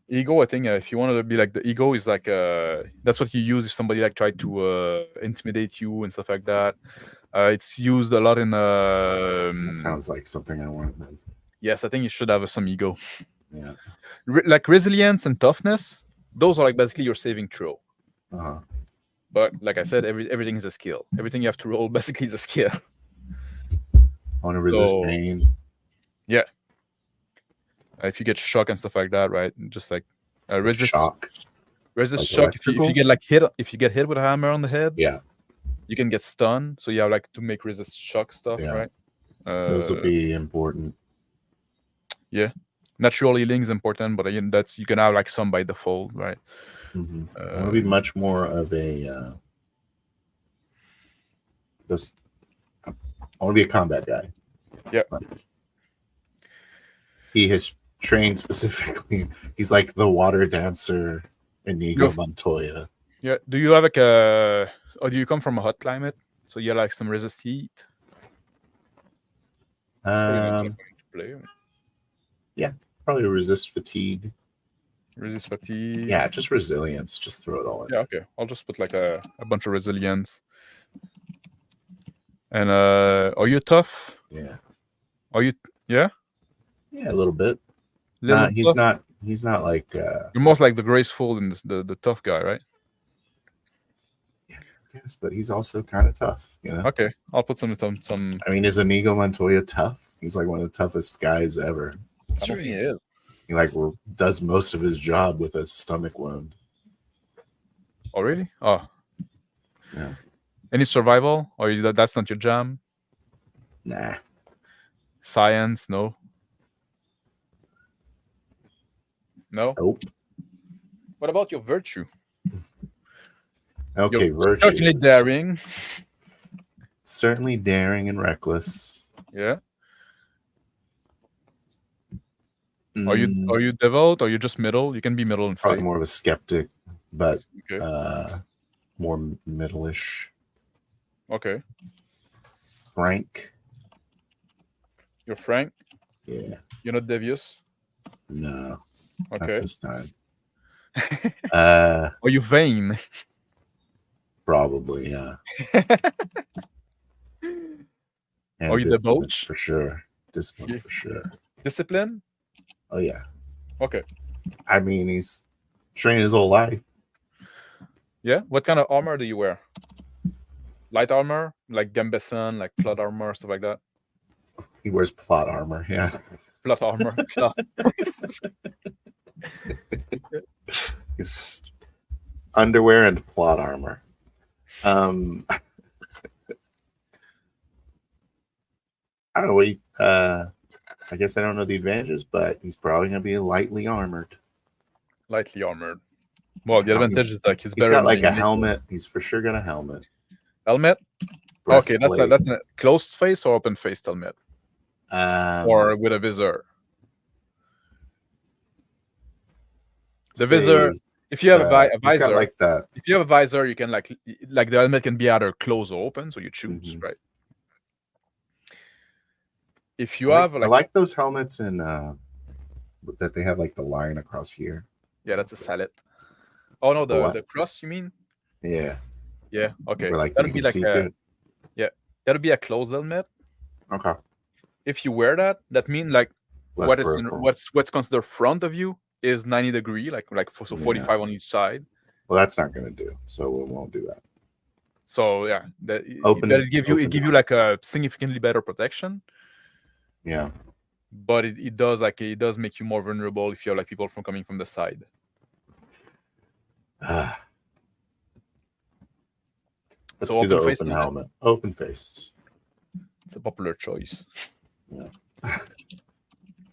Ego, I think if you want to be like the ego is like that's what you use if somebody like tried to intimidate you and stuff like that. It's used a lot in that sounds like something I want. Then. Yes, I think you should have some ego. Yeah. Like resilience and toughness, those are like basically your saving throw. Uh-huh. But like I said, everything is a skill. Everything you have to roll basically is a skill. I want to resist pain. Yeah. If you get shock and stuff like that, right? Just like resist shock. Resist shock. If you get like hit, if you get hit with a hammer on the head, yeah, you can get stunned. So you have like to make resist shock stuff, right? Those will be important. Yeah, natural healing is important, but again, you can have like some by default, right? Mm-hmm. I want to be much more of a. I want to be a combat guy. Yeah. He has trained specifically. He's like the water dancer Inigo Montoya. Yeah. Do you have like a? Or do you come from a hot climate? So you like some resist heat? Yeah, probably resist fatigue. Resist fatigue. Yeah, just resilience. Just throw it all in. Yeah, okay. I'll just put like a bunch of resilience. And are you tough? Yeah. Are you? Yeah. Yeah, a little bit. He's not. He's not like. You're most like the graceful and the tough guy, right? Yes, but he's also kind of tough, you know. Okay, I'll put some. I mean, is Inigo Montoya tough? He's like one of the toughest guys ever. I don't think he is. He like does most of his job with a stomach wound. Oh really? Oh. Yeah. Any survival, or that's not your jam? Nah. Science, no. No. Nope. What about your virtue? Okay, virtue. Certainly daring. Certainly daring and reckless. Yeah. Are you devout? Or are you just middle? You can be middle and probably faith. More of a skeptic, but okay. More middle-ish. Okay. Frank. You're frank? Yeah. You're not devious? No. Okay. Not this time. Are you vain? Probably, yeah. Are you debauched? For sure. Discipline for sure. Discipline? Oh yeah. Okay. I mean, he's trained his whole life. Yeah. What kind of armor do you wear? Light armor, like Gambeson, like plot armor, stuff like that. He wears plot armor. Yeah. Plot armor. It's underwear and plot armor. I don't know. I guess I don't know the advantages, but he's probably going to be lightly armored. Lightly armored. Well, the advantage is like he's got like a helmet. He's for sure got a helmet. Helmet? Okay, that's a closed face or open faced helmet? Or with a visor? The visor. If you have a visor, like that. If you have a visor, you can like the helmet can be either closed or open, so you choose, right? If you have I like those helmets in that they have like the line across here. Yeah, that's a salad. Oh no, the cross you mean? Yeah. Yeah. Okay. Like that'll be like that'll be a closed helmet. Okay. If you wear that, that means like what's considered front of you is 90 degree, like 45 on each side. Well, that's not going to do, so we won't do that. So yeah, it give you like a significantly better protection. Yeah, but it does make you more vulnerable if you have like people coming from the side. Let's do the open helmet. Open faced. It's a popular choice. Yeah.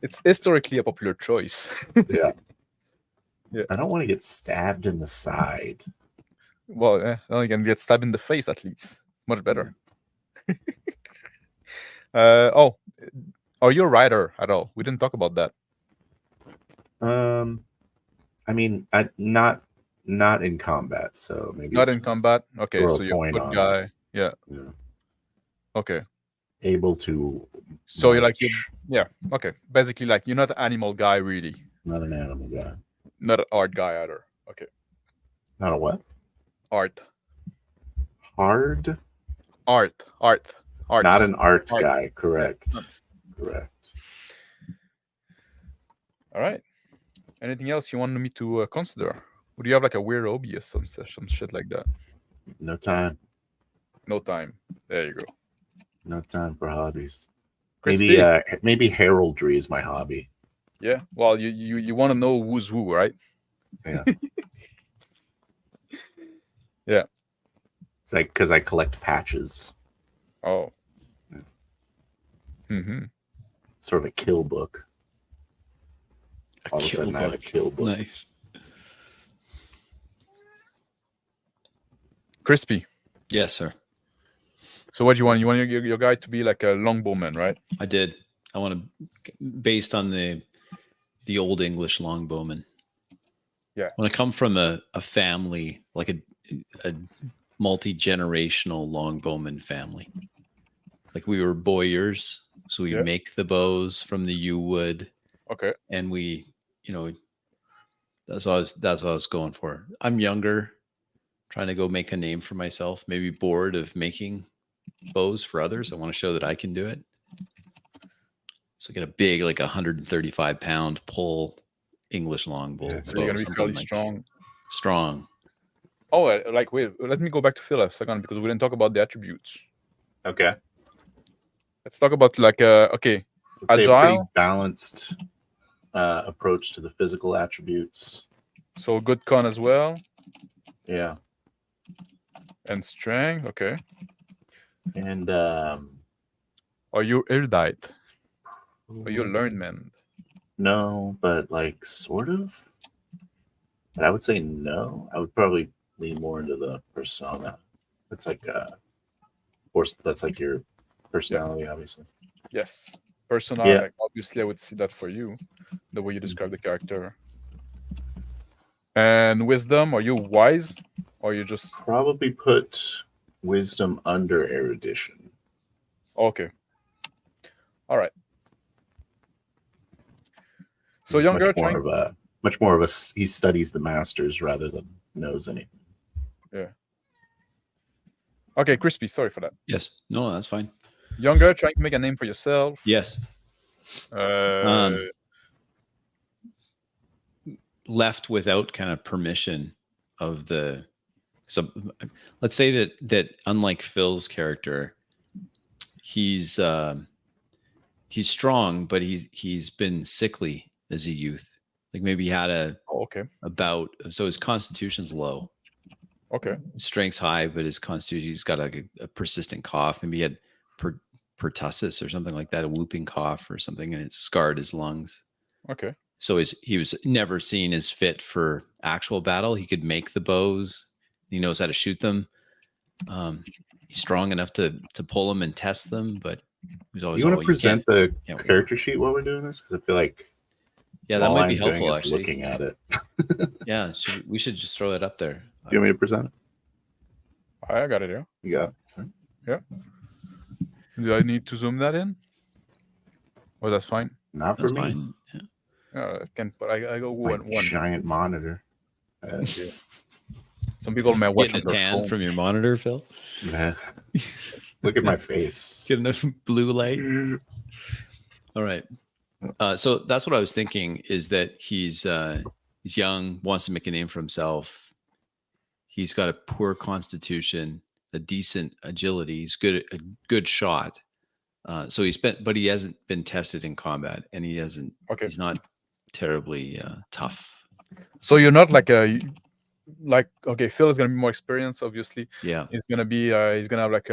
It's historically a popular choice. Yeah. Yeah. I don't want to get stabbed in the side. Well, you can get stabbed in the face at least. Much better. Are you a rider at all? We didn't talk about that. I mean, not in combat, so maybe not in combat. Okay, so you're a good guy. Yeah. Okay. Able to. So you're like okay. Basically, like you're not an animal guy, really. Not an animal guy. Not an art guy either. Okay. Not a what? Art. Hard. Art. Not an art guy. Correct. Correct. All right. Anything else you wanted me to consider? Would you have like a weird hobby or some shit like that? No time. No time. There you go. No time for hobbies. Crispy. Maybe heraldry is my hobby. Yeah. Well, you want to know who's who, right? Yeah. Yeah. It's like because I collect patches. Oh. Mm-hmm. Sort of a kill book. All of a sudden, I have a kill book. Nice. Crispy. Yes, sir. So what do you want? You want your guy to be like a longbowman, right? I did. I want to, based on the old English longbowman. Yeah. When I come from a family, like a multi-generational longbowman family. Like we were bowyers, so we make the bows from the yew wood. Okay. And we, that's what I was going for. I'm younger, trying to go make a name for myself, maybe bored of making bows for others. I want to show that I can do it. So get a big, like 135-pound pull English longbow. Yeah, so you're gonna be fairly strong. Strong. Oh, like wait, let me go back to Phil a second because we didn't talk about the attributes. Okay. Let's talk about like okay, let's agile, say a pretty balanced approach to the physical attributes. So good con as well. Yeah. And strength, okay. And are you erudite? Are you a learned man? No, but like sort of. But I would say no. I would probably lean more into the persona. It's like that's like your personality, obviously. Yes. Persona, like, obviously I would see that for you, the way you describe the character. And wisdom, are you wise? Or you just probably put wisdom under erudition. Okay. All right. So younger, much more of a he studies the masters rather than knows anything. Yeah. Okay, Crispy, sorry for that. Yes. No, that's fine. Younger, trying to make a name for yourself. Yes. Left without kind of permission of the. So let's say that unlike Phil's character, he's strong, but he's been sickly as a youth. Like maybe he had a bout, so his constitution's low. Okay. Strength's high, but his constitution, he's got like a persistent cough. Maybe he had pertussis or something like that, a whooping cough or something, and it scarred his lungs. Okay. So he was never seen as fit for actual battle. He could make the bows. He knows how to shoot them. He's strong enough to pull them and test them, but he's always. You want to present the character sheet while we're doing this? Because I feel like that might be helpful. Actually, looking at it. Yeah, we should just throw it up there. Do you want me to present it? I got it here. You got it. Yeah. Do I need to zoom that in? Oh, that's fine. Not for me. Yeah, but I go one giant monitor. Yeah. Some people may watch a tan from your monitor, Phil. Nah. Look at my face. Get enough blue light. All right. So that's what I was thinking. Is that he's young, wants to make a name for himself. He's got a poor constitution, a decent agility. He's a good shot. So but he hasn't been tested in combat, and he hasn't. Okay. He's not terribly tough. So you're not like okay, Phil is gonna be more experienced, obviously. Yeah. He's gonna be he's gonna have like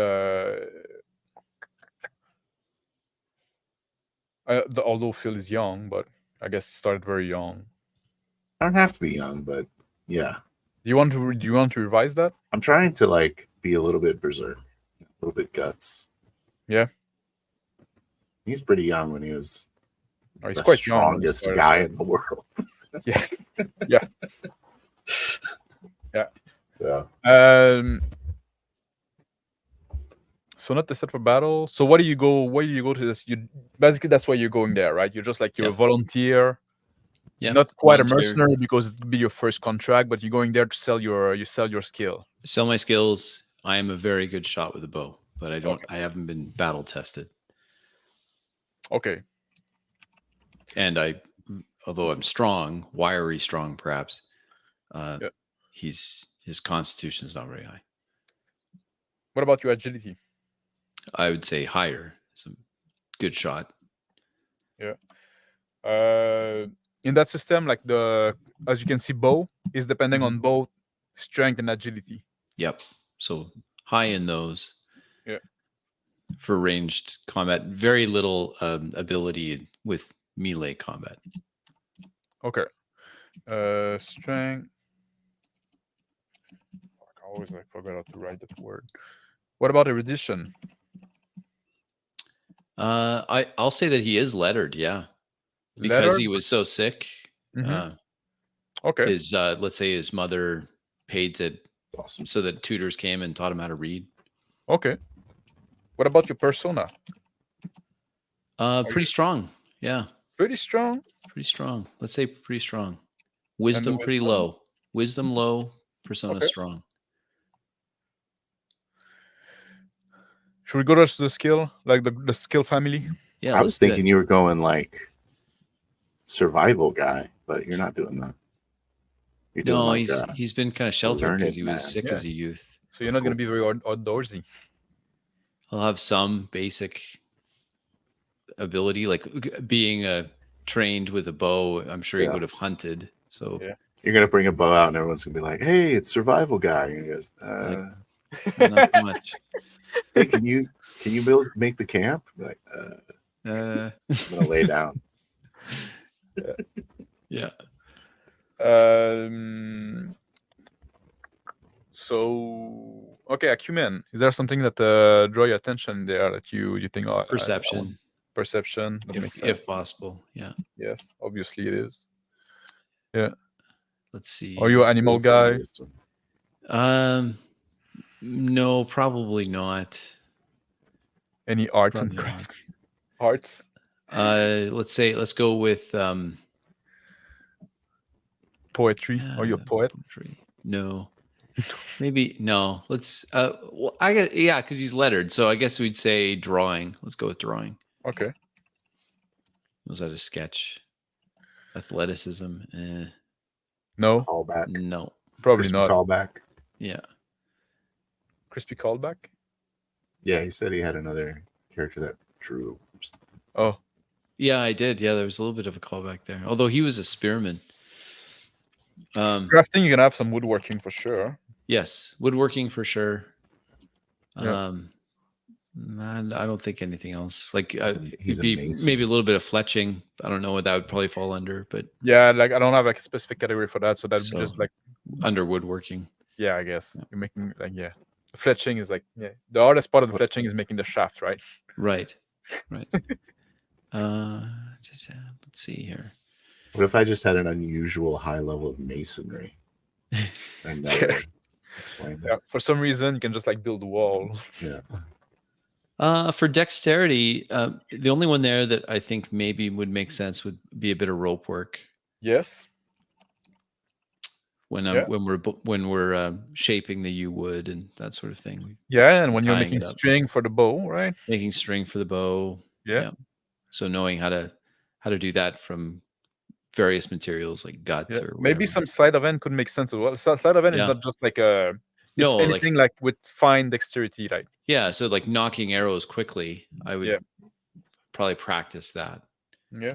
although Phil is young, but I guess he started very young. I don't have to be young, but yeah. Do you want to revise that? I'm trying to like be a little bit berserk, a little bit guts. Yeah. He's pretty young when he was he's the quite strongest guy in the world. Yeah. Yeah. Yeah. So so not the set for battle. So why do you go to this? You basically that's why you're going there, right? You're just like you're a volunteer. Yeah. Not quite a mercenary because it could be your first contract, but you're going there to sell your skill. Sell my skills. I am a very good shot with a bow, but I haven't been battle tested. Okay. And although I'm strong, wiry strong perhaps, his constitution is not very high. What about your agility? I would say higher. It's a good shot. Yeah. In that system, like as you can see, bow is depending on both strength and agility. Yep. So high in those. Yeah. For ranged combat, very little ability with melee combat. Okay. Strength. always like forgot how to write that word. What about erudition? I'll say that he is lettered, yeah, because Lettered? he was so sick. Okay. His let's say his mother paid to awesome. So that tutors came and taught him how to read. Okay. What about your persona? Pretty strong. Yeah. Pretty strong. Pretty strong. Let's say pretty strong. Wisdom pretty low. Wisdom low. Persona strong. Should we go to the skill, like the skill family? Yeah. I was thinking you were going like survival guy, but you're not doing that. You're doing he's been kind of sheltered because he was sick as a youth. So you're not going to be very outdoorsy. He'll have some basic ability, like being trained with a bow. I'm sure he would have hunted. So you're gonna bring a bow out, and everyone's gonna be like, "Hey, it's survival guy." And he goes, "Not much." Hey, can you make the camp? Like, I'm gonna lay down. Yeah. So okay, acumen. Is there something that draw your attention there that you think? Oh, perception. Perception. That makes sense. If possible. Yeah. Yes. Obviously, it is. Yeah. Let's see. Are you an animal guy? No, probably not. Any arts and crafts? Arts? Let's go with poetry. Are you a poet? Poetry. No. Maybe no. Let's well, I guess because he's lettered, so I guess we'd say drawing. Let's go with drawing. Okay. Was that a sketch? Athleticism? No. Callback? No. Probably Crispy not. Callback? Yeah. Crispy callback? Yeah, he said he had another character that drew. Oh. Yeah, I did. Yeah, there was a little bit of a callback there. Although he was a spearman. Crafting, you're gonna have some woodworking for sure. Yes, woodworking for sure. Yeah. I don't think anything else. Like he's maybe a little bit of fletching. I don't know what that would probably fall under, but yeah, like I don't have like a specific category for that, so that's just like under woodworking. Yeah, I guess you're making like the fletching is like the hardest part of the fletching is making the shaft, right? Right. Let's see here. What if I just had an unusual high level of masonry? And that would explain that. Yeah, for some reason, you can just like build a wall. Yeah. For dexterity, the only one there that I think maybe would make sense would be a bit of rope work. Yes. When we're shaping the yew wood and that sort of thing. Yeah, and when you're making string for the bow, right? Making string for the bow. Yeah. So knowing how to do that from various materials like gut or whatever. Maybe some sleight of hand could make sense as well. Sleight of hand is not just like anything like with fine dexterity, like so like knocking arrows quickly. I would probably practice that. Yeah,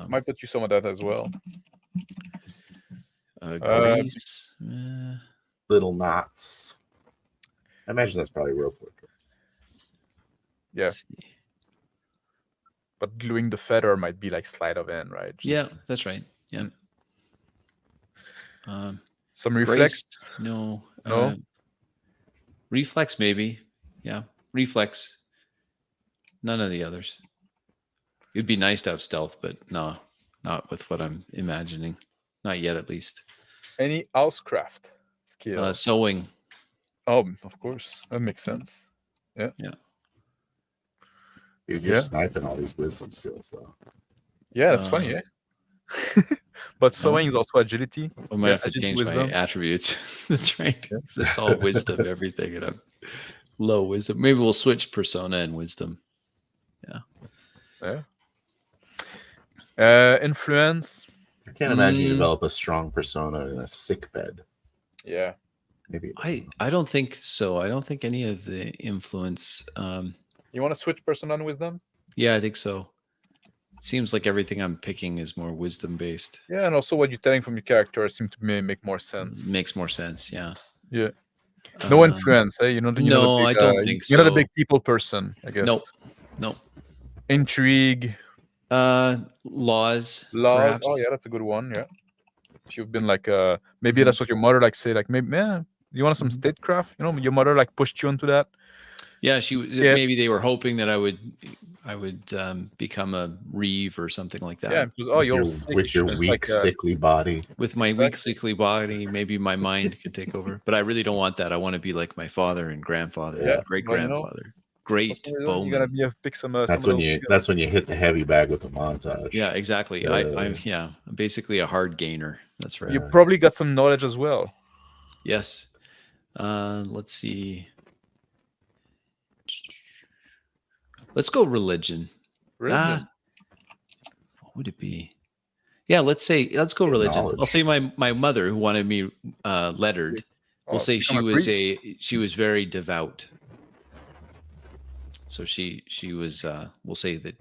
might put you some of that as well. Grease, little knots. I imagine that's probably rope work. Yeah. But gluing the feather might be like sleight of hand, right? Yeah, that's right. Yeah. Some reflex? No. No. Reflex, maybe. Yeah. Reflex. None of the others. It'd be nice to have stealth, but no, not with what I'm imagining. Not yet, at least. Any housecraft skill? Sewing. Oh, of course. That makes sense. Yeah. Yeah. Dude, you're sniping all these wisdom skills, though. Yeah, that's funny, eh? But sewing is also agility. I might have to change my attributes. That's right. It's all wisdom, everything, and I'm low wisdom. Maybe we'll switch persona and wisdom. Yeah. Influence. I can't imagine you develop a strong persona in a sick bed. Yeah. Maybe. I don't think so. I don't think any of the influence. You want to switch persona and wisdom? Yeah, I think so. It seems like everything I'm picking is more wisdom based. Yeah, and also what you're telling from your character seems to make more sense. Makes more sense, yeah. Yeah. No influence, eh? No, I don't think so. You're not a big people person, I guess. Nope. Intrigue. Laws. Perhaps. Oh yeah, that's a good one. Yeah. If you've been like maybe that's what your mother like say, like maybe You want some statecraft? You know, your mother like pushed you into that. Yeah, maybe they were hoping that I would become a reeve or something like that. Yeah, because with your weak, sickly body. With my weak, sickly body, maybe my mind could take over. But I really don't want that. I want to be like my father and grandfather, great grandfather. Great bowman. You gotta pick some. That's when you hit the heavy bag with the montage. Yeah, exactly. I'm basically a hard gainer. That's right. You probably got some knowledge as well. Yes. Let's see. Let's go religion. Religion. What would it be? Yeah, let's go religion. Knowledge. I'll say my mother, who wanted me lettered. We'll say she was very devout. So she was. We'll say that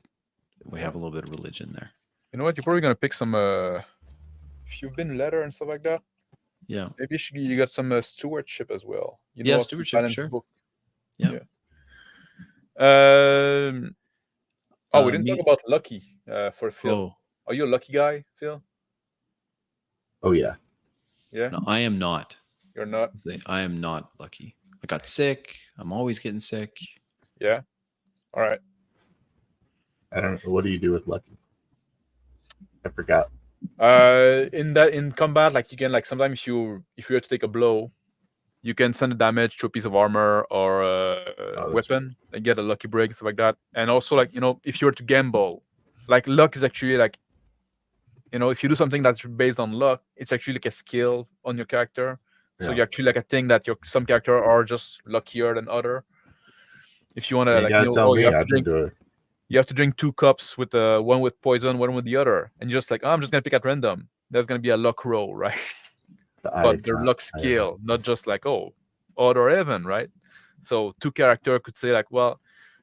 we have a little bit of religion there. You know what? You're probably gonna pick some. If you've been letter and stuff like that. Yeah. Maybe you got some stewardship as well. Stewardship. Sure. Book. Yeah. We didn't talk about lucky for Phil. Oh. Are you a lucky guy, Phil? Oh yeah. Yeah. No, I am not. You're not. I am not lucky. I got sick. I'm always getting sick. Yeah. All right. I don't know. What do you do with lucky? I forgot. In combat, like you can sometimes if you have to take a blow, you can send the damage to a piece of armor or a weapon and get a lucky break and stuff like that. And also if you were to gamble, like luck is actually like, if you do something that's based on luck, it's actually like a skill on your character. So you actually like a thing that some character are just luckier than other. If you want to you have to drink 2 cups with one with poison, one with the other, and you're just like, I'm just gonna pick at random. There's gonna be a luck roll, right? But their luck skill, not just like odd or even, right? So 2 character could say like, well,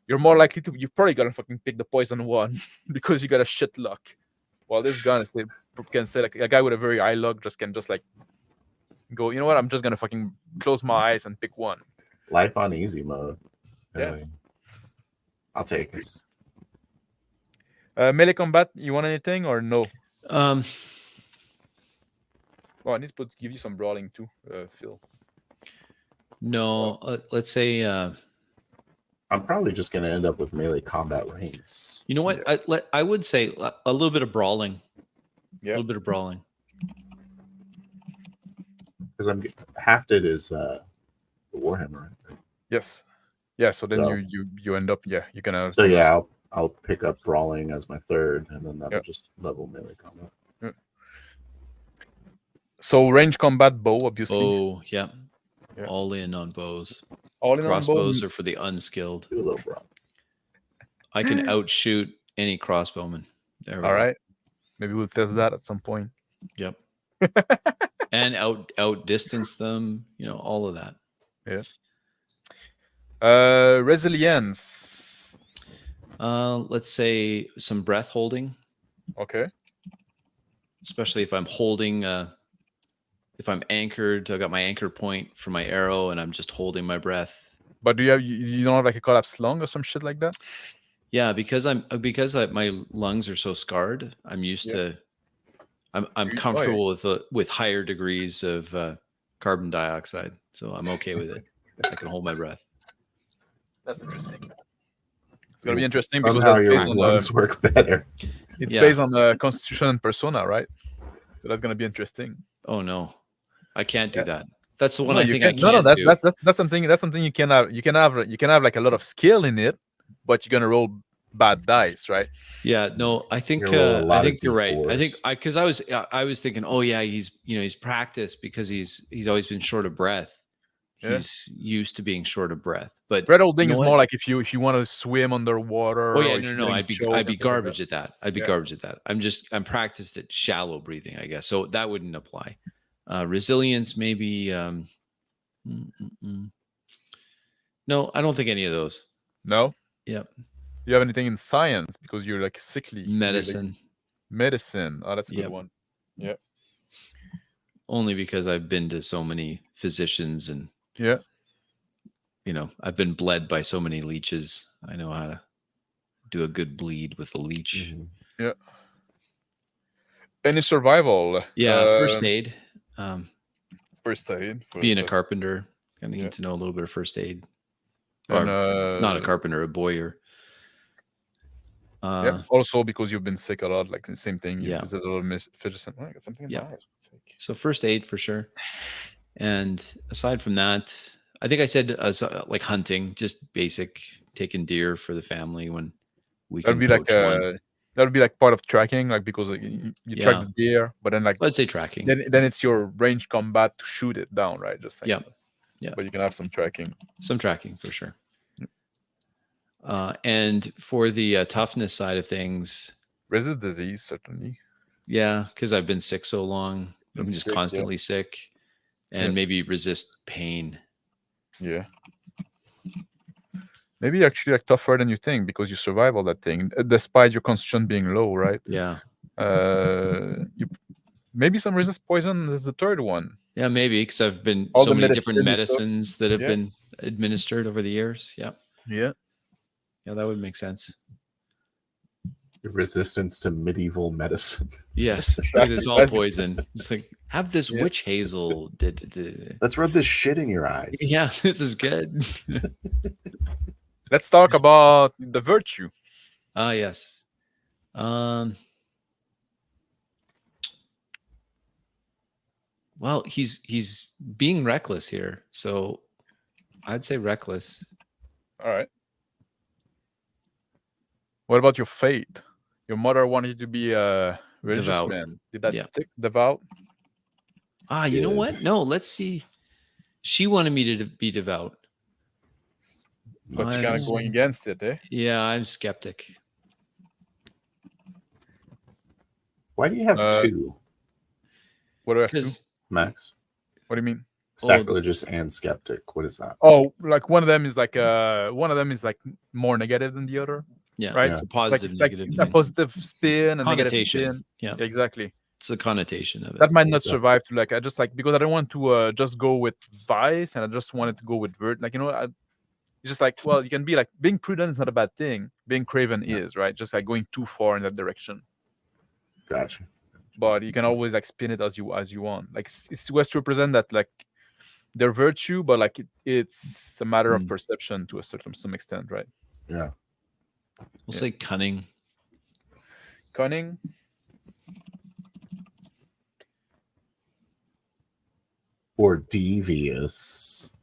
you're more likely to. You probably gotta fucking pick the poison one because you got a shit luck. While this gun can say like a guy with a very high luck can like go. You know what? I'm just gonna fucking close my eyes and pick one. Life on easy mode. Yeah. I'll take it. Melee combat, you want anything or no? I need to give you some brawling too, Phil. No, let's say I'm probably just going to end up with melee combat rings. You know what? I would say a little bit of brawling. Yeah. A little bit of brawling. Because Hafted is Warhammer. Right? Yes. Yeah. So then you end up you can. I'll pick up brawling as my third, and then that'll just level melee combat. Yeah. So range combat bow, obviously. Oh, yeah. All in on bows. All in crossbows on bows are for the unskilled. Do a little brawl. I can outshoot any crossbowman. All right. Maybe we'll test that at some point. Yep. And outdistance them, all of that. Yeah. Resilience. Let's say some breath holding. Okay. Especially if I'm holding, if I'm anchored, I got my anchor point for my arrow, and I'm just holding my breath. But do you don't have like a collapsed lung or some shit like that? Yeah, because my lungs are so scarred. I'm used to. I'm comfortable with higher degrees of carbon dioxide, so I'm okay with it. I can hold my breath. That's interesting. It's gonna be interesting because your lungs work better. It's based on the Constitution and Persona, right? So that's gonna be interesting. Oh no, I can't do that. That's the one I think I can't. No, that's something. That's something you can have. You can have like a lot of skill in it, but you're gonna roll bad dice, right? Yeah. No, I think you're right. I think because I was thinking, oh yeah, he's practiced because he's always been short of breath. He's used to being short of breath, but breath holding is more like if you want to swim underwater. Oh yeah, no, I'd be garbage at that. I'd be garbage at that. I'm practiced at shallow breathing, I guess. So that wouldn't apply. Resilience, maybe. No, I don't think any of those. No. Yep. Do you have anything in science because you're like sickly? Medicine. Medicine. Oh, that's a good one. Yeah. Only because I've been to so many physicians and. Yeah. I've been bled by so many leeches. I know how to do a good bleed with a leech. Mm-hmm. Yeah. Any survival? Yeah, first aid. First aid. Being a carpenter, kind of need to know a little bit of first aid. Or not a carpenter, a bowyer. Also because you've been sick a lot, like the same thing. You visit a little physician. Oh, I got something in my eyes. So first aid for sure. And aside from that, I think I said like hunting, just basic, taking deer for the family when we can poach one. That would be like part of tracking, like because you track the deer, but then like let's say tracking. Then it's your range combat to shoot it down, right? Just like yeah. But you can have some tracking. Some tracking for sure. And for the toughness side of things, resist disease certainly. Yeah, because I've been sick so long. I'm just constantly sick, and maybe resist pain. Yeah. Maybe actually like tougher than you think because you survive all that thing, despite your constitution being low, right? Yeah. Maybe some resist poison is the third one. Yeah, maybe because I've been all so many different medicines that have been administered over the years. Yeah. Yeah. Yeah, that would make sense. Resistance to medieval medicine. Yes, exactly. It's all poison. Just like have this witch hazel. Let's rub this shit in your eyes. Yeah, this is good. Let's talk about the virtue. Yes. Well, he's being reckless here, so I'd say reckless. All right. What about your faith? Your mother wanted you to be a religious devout man. Did that stick? Devout? You know what? No, let's see. She wanted me to be devout. But you're kind of going against it, eh? Yeah, I'm skeptic. Why do you have two? What do I have two? Max? What do you mean? Sacrilegious and skeptic. What is that? Oh, like one of them is like more negative than the other. Yeah, right. It's a positive, negative. It's a positive spin and negative spin. Yeah, exactly. It's the connotation of it. That might not survive to I just because I don't want to just go with vice and I just wanted to go with vert. It's just you can be being prudent is not a bad thing. Being craven is, right? Just going too far in that direction. Gotcha. But you can always spin it as you want. It's supposed to represent that their virtue, but it's a matter of perception to some extent, right? Yeah. We'll say cunning. Cunning. Or devious.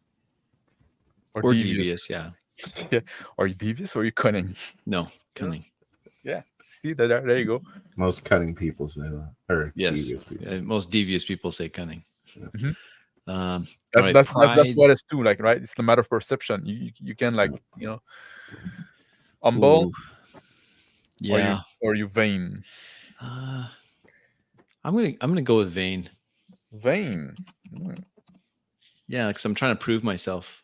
Or devious, yeah. Yeah. Are you devious or are you cunning? No, cunning. Yeah. See, there you go. Most cunning people say that. Or devious people. Most devious people say cunning. Mm-hmm. That's what it's too, right? It's the matter of perception. You can humble. Ooh. Yeah. Or you vain. I'm gonna go with vain. Vain. Yeah, because I'm trying to prove myself.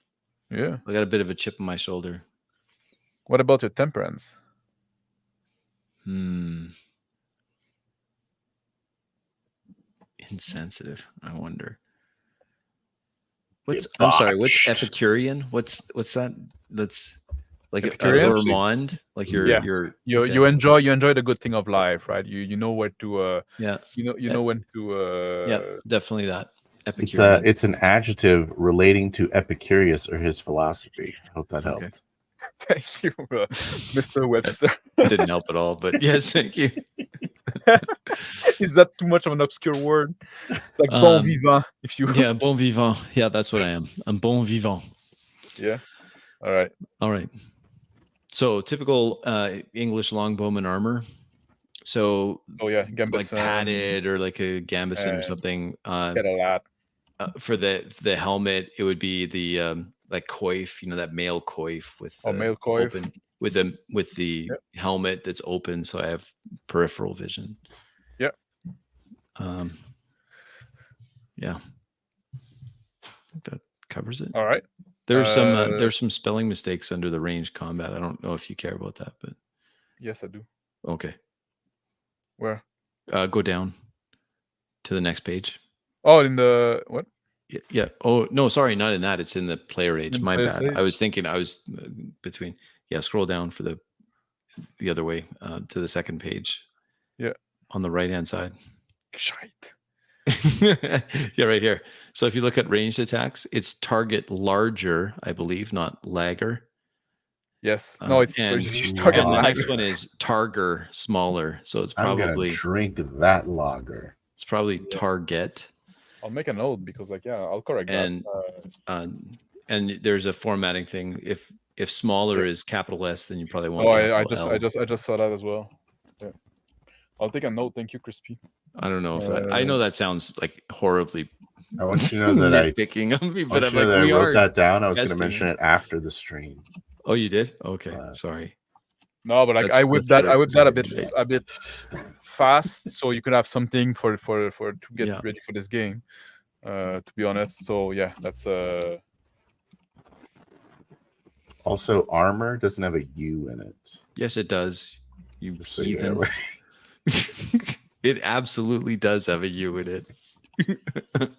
Yeah. I got a bit of a chip on my shoulder. What about your temperance? Insensitive. I wonder. I'm sorry. What's Epicurean? What's that? That's like a gourmand. Like you enjoy the good thing of life, right? You know where to you know when to definitely that. Epicurean. It's an adjective relating to Epicurus or his philosophy. I hope that helped. Thank you, Mr. Webster. Didn't help at all, but yes, thank you. Is that too much of an obscure word? Like bon vivant, if you will. Yeah, bon vivant. Yeah, that's what I am. I'm bon vivant. Yeah. All right. So typical English longbowman armor. So Gambesson, like padded or like a gambeson or something. Get a lot. For the helmet, it would be the coif, that male coif with male coif open, with the helmet that's open, so I have peripheral vision. Yeah. Yeah. I think that covers it. All right. There's some spelling mistakes under the ranged combat. I don't know if you care about that, but yes, I do. Okay. Where? Go down to the next page. Oh, in the what? Yeah. Oh no, sorry, not in that. It's in the player age. My bad. I was thinking I was between. Yeah, scroll down for the other way to the second page. Yeah. On the right hand side. Shite. Yeah, right here. So if you look at ranged attacks, it's target larger, I believe, not lagger. Yes. No, it's and target the lager. next one is targer, smaller. So it's probably I'm gonna drink that lager. It's probably target. I'll make a note because, like, yeah, I'll correct that. And there's a formatting thing. If smaller is capital S, then you probably want. Oh, I just saw that as well. Yeah. I'll take a note. Thank you, Crispy. I don't know if I know that sounds like horribly. I want you to know that picking on me, but I'm like, I wrote that down. I was going to mention it after the stream. Oh, you did? Okay, sorry. No, but like I whipped that a bit fast, so you could have something for to get ready for this game. To be honest, so yeah, that's Also, armor doesn't have a U in it. Yes, it does. You heathen. It absolutely does have a U in it.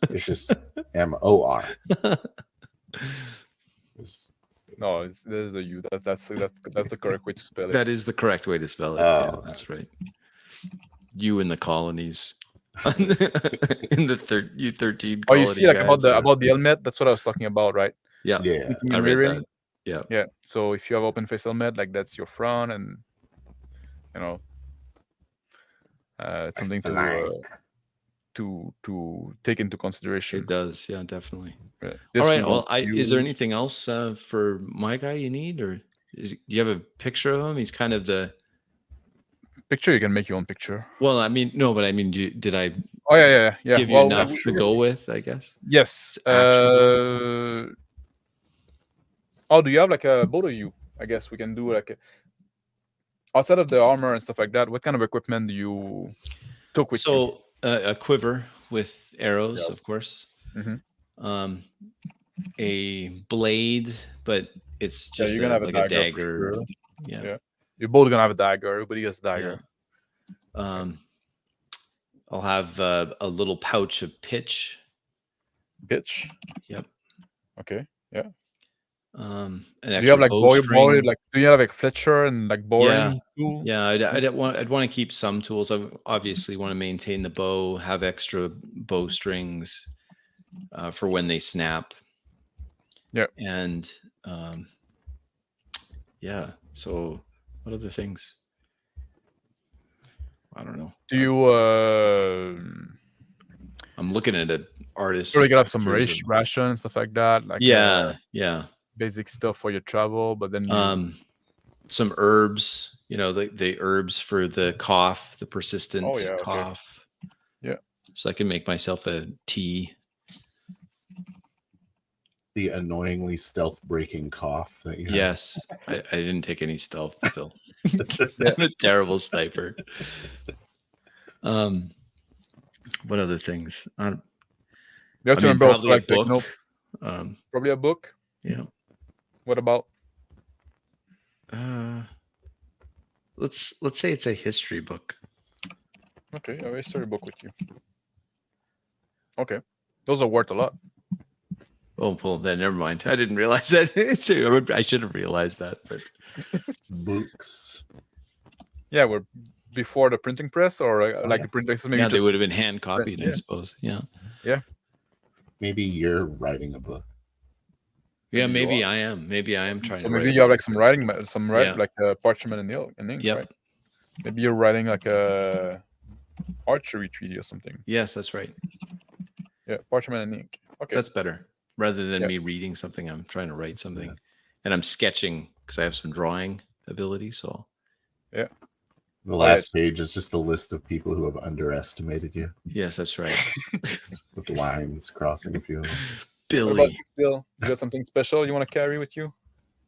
It's just MOR. No, there's a U. That's the correct way to spell it. That is the correct way to spell it. Yeah, that's right. You in the colonies. In the U13. Oh, you see, like about the helmet. That's what I was talking about, right? Yeah, yeah. I read that. Yeah, yeah. So if you have open face helmet, like that's your front, and you know, it's something to take into consideration. It does, yeah, definitely. Yeah. All right. Well, is there anything else for my guy you need, or do you have a picture of him? He's kind of the picture. You can make your own picture. Well, I mean, no, but I mean, did I? Oh yeah. Give you enough to go with, I guess. Yes. Oh, do you have like both of you? I guess we can do like outside of the armor and stuff like that. What kind of equipment do you took with you? So a quiver with arrows, of course. Mm-hmm. A blade, but it's just you're gonna have like a dagger. Sure. Yeah. You're both gonna have a dagger. Everybody has a dagger. Yeah. I'll have a little pouch of pitch. Pitch. Yep. Okay. Yeah. An do you have like boring, like do you have like Fletcher and like boring tool? Yeah, I'd want to keep some tools. I obviously want to maintain the bow, have extra bow strings for when they snap. Yeah. And so what other things? I don't know. Do you I'm looking at an artist. Sure, you can have some ration and stuff like that. Like yeah. Basic stuff for your travel, but then some herbs, the herbs for the cough, the persistent cough. Okay. Yeah. So I can make myself a tea. The annoyingly stealth breaking cough that you have. Yes. I didn't take any stealth still. I'm a terrible sniper. What other things? You have to remember probably like a book. Probably a book. Yeah. What about? Let's say it's a history book. Okay, a history book with you. Okay, those are worth a lot. Oh well, then never mind. I didn't realize that. I should have realized that. But books. Yeah, we're before the printing press, or like the printing press. Maybe they would have been hand copied, I suppose. Yeah. Yeah. Maybe you're writing a book. Yeah, maybe I am. Maybe I am trying. So maybe you have like some writing, like parchment and ink. Yep. Right? Maybe you're writing like a archery treaty or something. Yes, that's right. Yeah, parchment and ink. Okay, that's better. Rather than me reading something, I'm trying to write something, and I'm sketching because I have some drawing ability. So, yeah. The last page is just a list of people who have underestimated you. Yes, that's right. With lines crossing a few of them. Billy, Bill, you got something special you want to carry with you?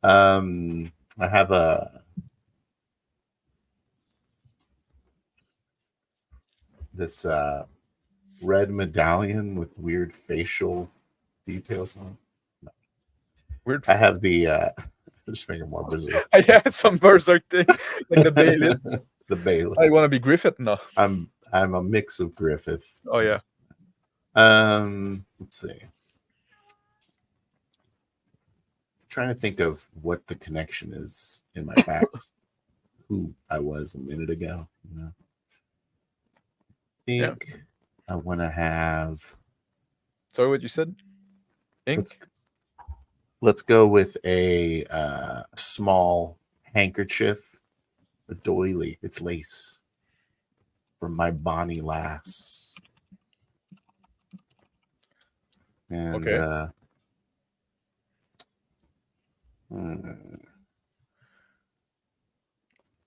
I have this red medallion with weird facial details on it. No. Weird. I have the just making more berserk. I had some berserk thing, like the bailiff. The bailiff. I want to be Griffith now. I'm a mix of Griffith. Oh yeah. Let's see. Trying to think of what the connection is in my past. Who I was a minute ago. I think I want to have. Sorry, what you said? Ink? Let's go with a small handkerchief, a doily. It's lace from my Bonnie Lass. And okay.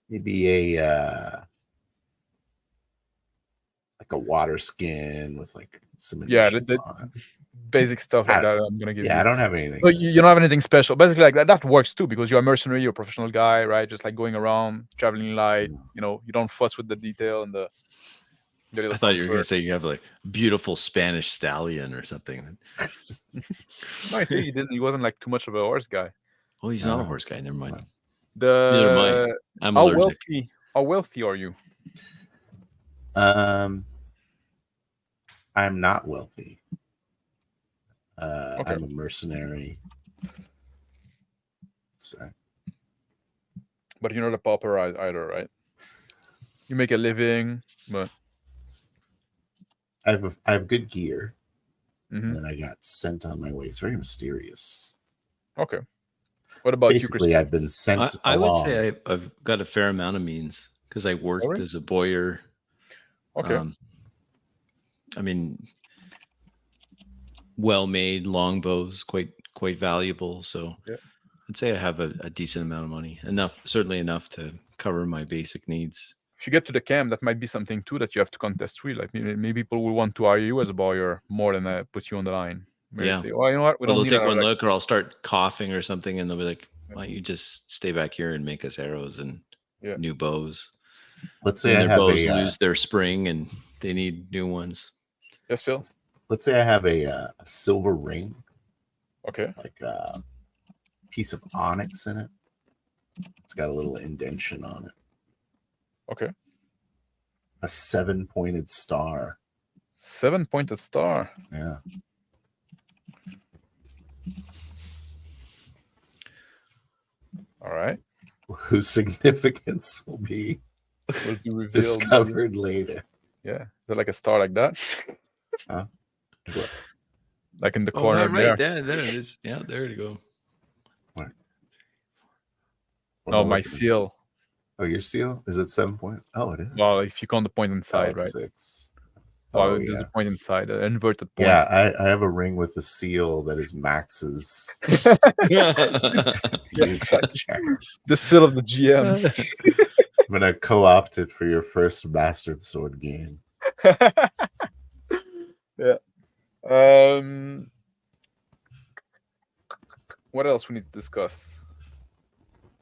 Maybe a like a water skin with like some basic stuff like that. I'm gonna give you. I don't have anything. But you don't have anything special. Basically, like that works too because you're a mercenary, you're a professional guy, right? Just like going around, traveling light. You don't fuss with the detail and the. I thought you were gonna say you have like beautiful Spanish stallion or something. No, I see he didn't. He wasn't like too much of a horse guy. Oh, he's not a horse guy. Never mind. Neither am I. I'm allergic. How wealthy are you? I'm not wealthy. Okay. I'm a mercenary. So. But you're not a pauper either, right? You make a living, but I have good gear, and then I got sent on my way. It's very mysterious. Okay. What about basically, you, I've been sent. I would say I've got a fair amount of means because I worked as a bowyer. Okay. I mean, well-made longbows, quite valuable. So I'd say I have a decent amount of money, certainly enough to cover my basic needs. If you get to the camp, that might be something too that you have to contest with. Like maybe people will want to hire you as a bowyer more than put you on the line. Maybe say, oh, you know what? They'll take one look, or I'll start coughing or something, and they'll be like, "Why don't you just stay back here and make us arrows and new bows?" Let's say their bows lose their spring and they need new ones. Yes, Phil. Let's say I have a silver ring. Okay. Like a piece of onyx in it. It's got a little indentation on it. Okay. A 7-pointed star. 7-pointed star. Yeah. All right. Whose significance will be discovered later. Yeah. Is it like a star like that? Huh? What? Like in the corner right there it is. Yeah, there you go. What? No, my seal. Oh, your seal? Is it 7 point? Oh, it is. Well, if you count the point inside, right? 6. Oh, there's a point inside, an inverted point. Yeah, I have a ring with a seal that is Max's. The seal of the GM. I'm gonna co-opt it for your first Bastard Sowrd game. Yeah. What else we need to discuss?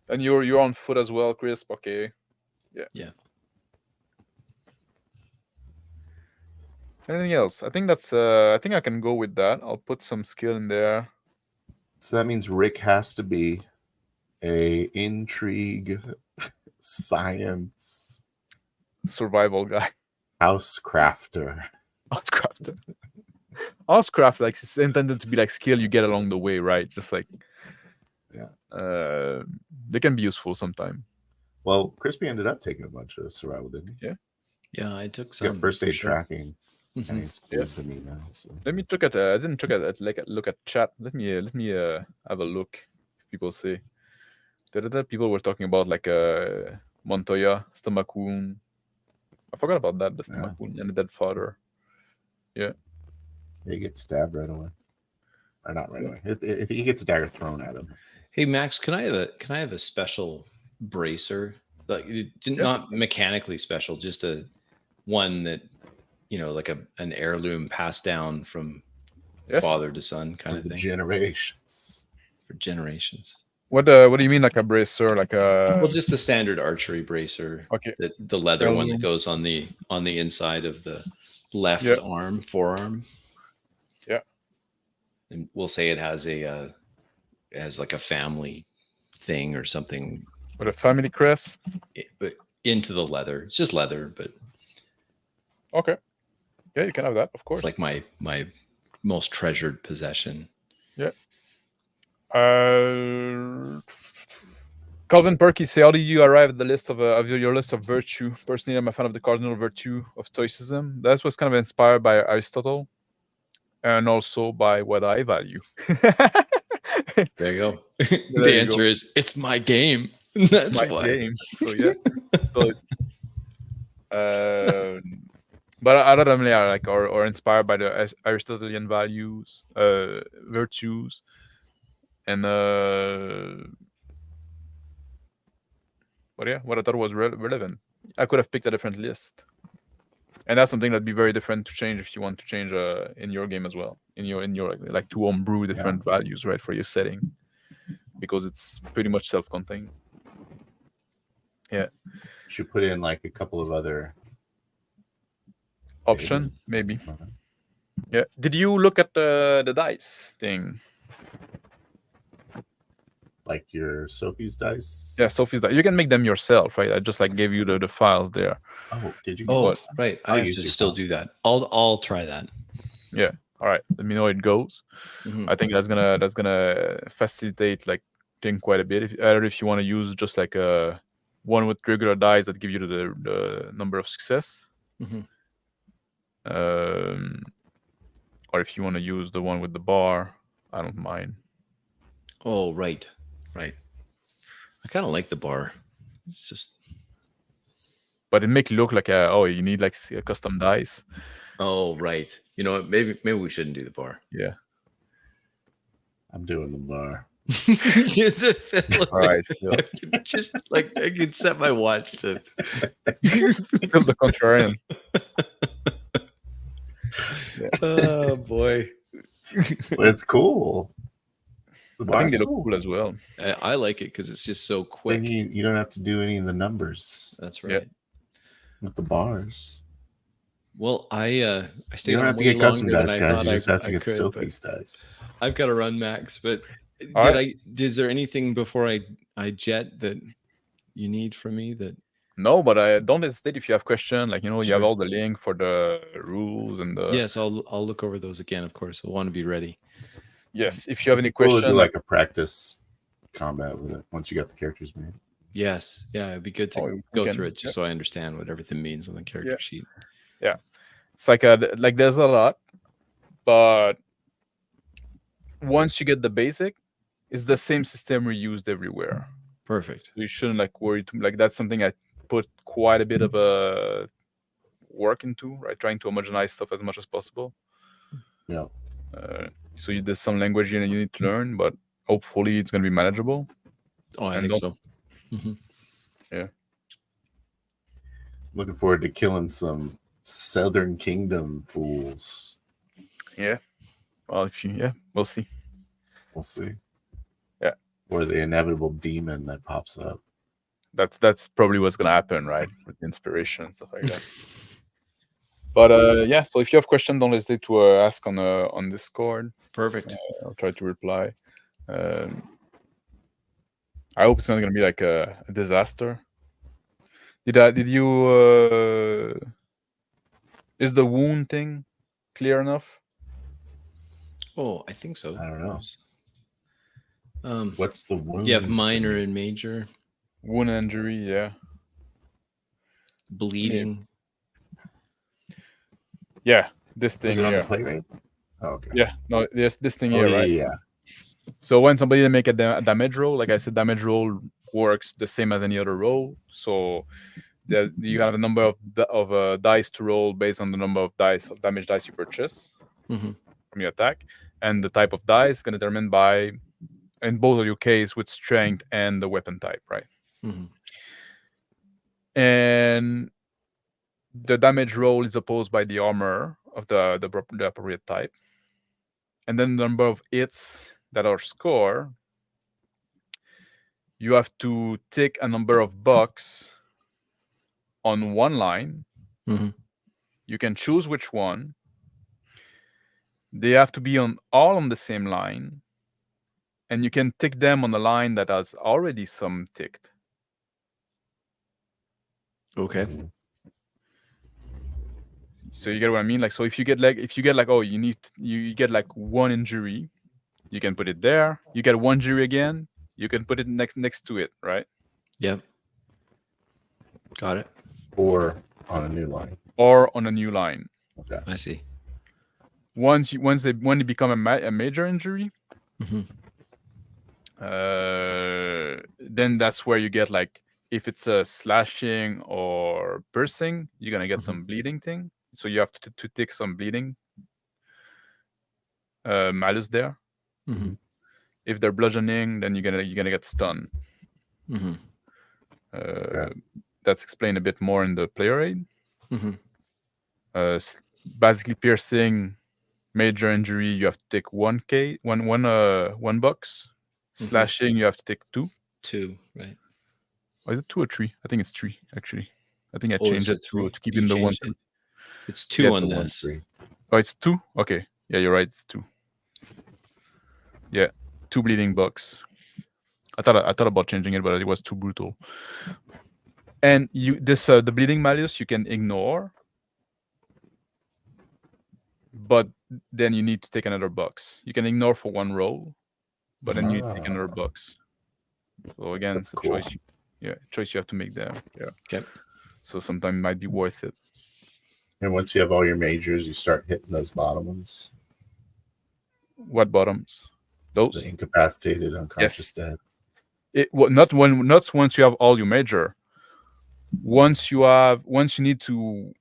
And you're on foot as well, Crisp. Okay. Yeah. Anything else? I think that's. I think I can go with that. I'll put some skill in there. So that means Rick has to be a intrigue, science, survival guy, housecrafter. Housecraft, like, it's intended to be like skill you get along the way, right? Just like, they can be useful sometime. Well, Crispy ended up taking a bunch of survival, didn't he? Yeah, I took some. First aid tracking. And he's close to me now. So. Let me look at. I didn't look at chat. Let me have a look. If people say, people were talking about like Montoya stomach wound. I forgot about that. The stomach wound and the dead father. Yeah. He gets stabbed right away. Or not right away. He gets a dagger thrown at him. Hey Max, can I have a special bracer? Like not mechanically special, just a one that. Like an heirloom passed down from father to son kind of thing. Generations. For generations. What do you mean, like a bracer? Like well, just the standard archery bracer. Okay. The leather one that goes on the inside of the left forearm. Yeah. And we'll say it has like a family thing or something. With a family crest. But into the leather. It's just leather, but. Okay. Yeah, you can have that, of course. It's like my most treasured possession. Yeah. Calvin Perky say, how do you arrive at the list of your list of virtue? Personally, I'm a fan of the cardinal virtue of Stoicism. That was kind of inspired by Aristotle, and also by what I value. There you go. The answer is, it's my game. That's my why. game. So yeah. But other than that, like or inspired by the Aristotelian values, virtues, and what I thought was relevant. I could have picked a different list, and that's something that'd be very different to change if you want to change in your game as well. In your like to homebrew different values, right, for your setting, because it's pretty much self-contained. Yeah, you should put in like a couple of other option maybe. Yeah. Did you look at the dice thing? Like your Sophie's dice? Yeah, Sophie's dice. You can make them yourself, right? I just like gave you the files there. Oh, did you? Oh, right. I have to still do that. I'll try that. Yeah. All right. Let me know how it goes. I think that's gonna facilitate like thing quite a bit. If you want to use just like a one with regular dice that give you the number of success. Or if you want to use the one with the bar, I don't mind. Oh, right. I kind of like the bar. It's just, but it make it look like you need like a custom dice. Oh, right. You know what? Maybe we shouldn't do the bar. Yeah, I'm doing the bar. All right. Just like I can set my watch to the contrarian. Oh boy, but it's cool. I think they look cool as well. I like it because it's just so quick. You don't have to do any of the numbers. That's right. With the bars. Well, I stayed. You don't have to get custom dice, guys. You just have to get Sophie's dice. I've got to run Max, but is there anything before I jet that you need from me that? No, but I don't hesitate if you have questions. Like, you have all the link for the rules and the... Yes, I'll look over those again, of course. I want to be ready. Yes, if you have any questions... We'll do like a practice combat with it once you got the characters made. Yes. Yeah, it'd be good to go through it just so I understand what everything means on the character sheet. Yeah. It's like there's a lot, but once you get the basic, it's the same system reused everywhere. Perfect. You shouldn't like worry too, like that's something I put quite a bit of work into, right? Trying to homogenize stuff as much as possible. Yeah. So there's some language you need to learn, but hopefully it's going to be manageable. Oh, I think so. Yeah. Looking forward to killing some Southern Kingdom fools. Yeah. Well, we'll see. We'll see. Yeah. Or the inevitable demon that pops up. That's probably what's gonna happen, right? With inspiration and stuff like that. But so if you have questions, don't hesitate to ask on Discord. Perfect. I'll try to reply. I hope it's not gonna be like a disaster. Did you is the wound thing clear enough? Oh, I think so. I don't know. What's the wound? You have minor and major. Wound injury, yeah. Bleeding. Yeah, this thing here. Oh, okay. Yeah, no, this thing here, right? Yeah. So when somebody make a damage roll, like I said, damage roll works the same as any other roll. So you have a number of dice to roll based on the number of damage dice you purchase from your attack, and the type of dice is going to determine by, in both of your case, with strength and the weapon type, right? And the damage roll is opposed by the armor of the appropriate type, and then the number of hits that are scored. You have to tick a number of box on one line. You can choose which one. They have to be all on the same line, and you can tick them on the line that has already some ticked. Okay. So you get what I mean? Like, so if you get like you get like one injury, you can put it there. You get one injury again, you can put it next to it, right? Yep. Got it. Or on a new line. Or on a new line. Okay. I see. When they become a major injury, then that's where you get like, if it's a slashing or piercing, you're gonna get some bleeding thing. So you have to take some bleeding malus there. If they're bludgeoning, then you're gonna get stunned. That's explained a bit more in the player aid. Basically, piercing, major injury, you have to take one bucks. Slashing, you have to take 2. 2, right? Or is it 2 or 3? I think it's 3 actually. I think I changed it to keep in the 1. It's 2 on this. Oh, it's 2. Okay, yeah, you're right. It's 2. Yeah, 2 bleeding bucks. I thought about changing it, but it was too brutal. And the bleeding malus you can ignore, but then you need to take another bucks. You can ignore for 1 roll, but then you take another bucks. So again, it's a choice. Yeah, choice you have to make there. Yeah. Okay. So sometimes it might be worth it. And once you have all your majors, you start hitting those bottom ones. What bottoms? Those? The incapacitated, unconscious, dead. Not once you have all your major. Once you need to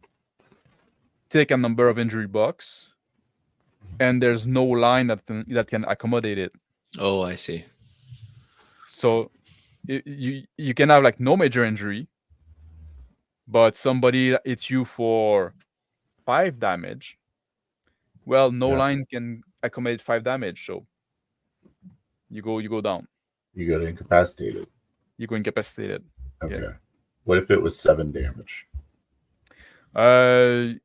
take a number of injury bucks, and there's no line that can accommodate it. Oh, I see. So you can have like no major injury, but somebody hits you for 5 damage. Well, no line can accommodate 5 damage, so you go down. You go to incapacitated. You go incapacitated. Okay. Yeah. What if it was 7 damage?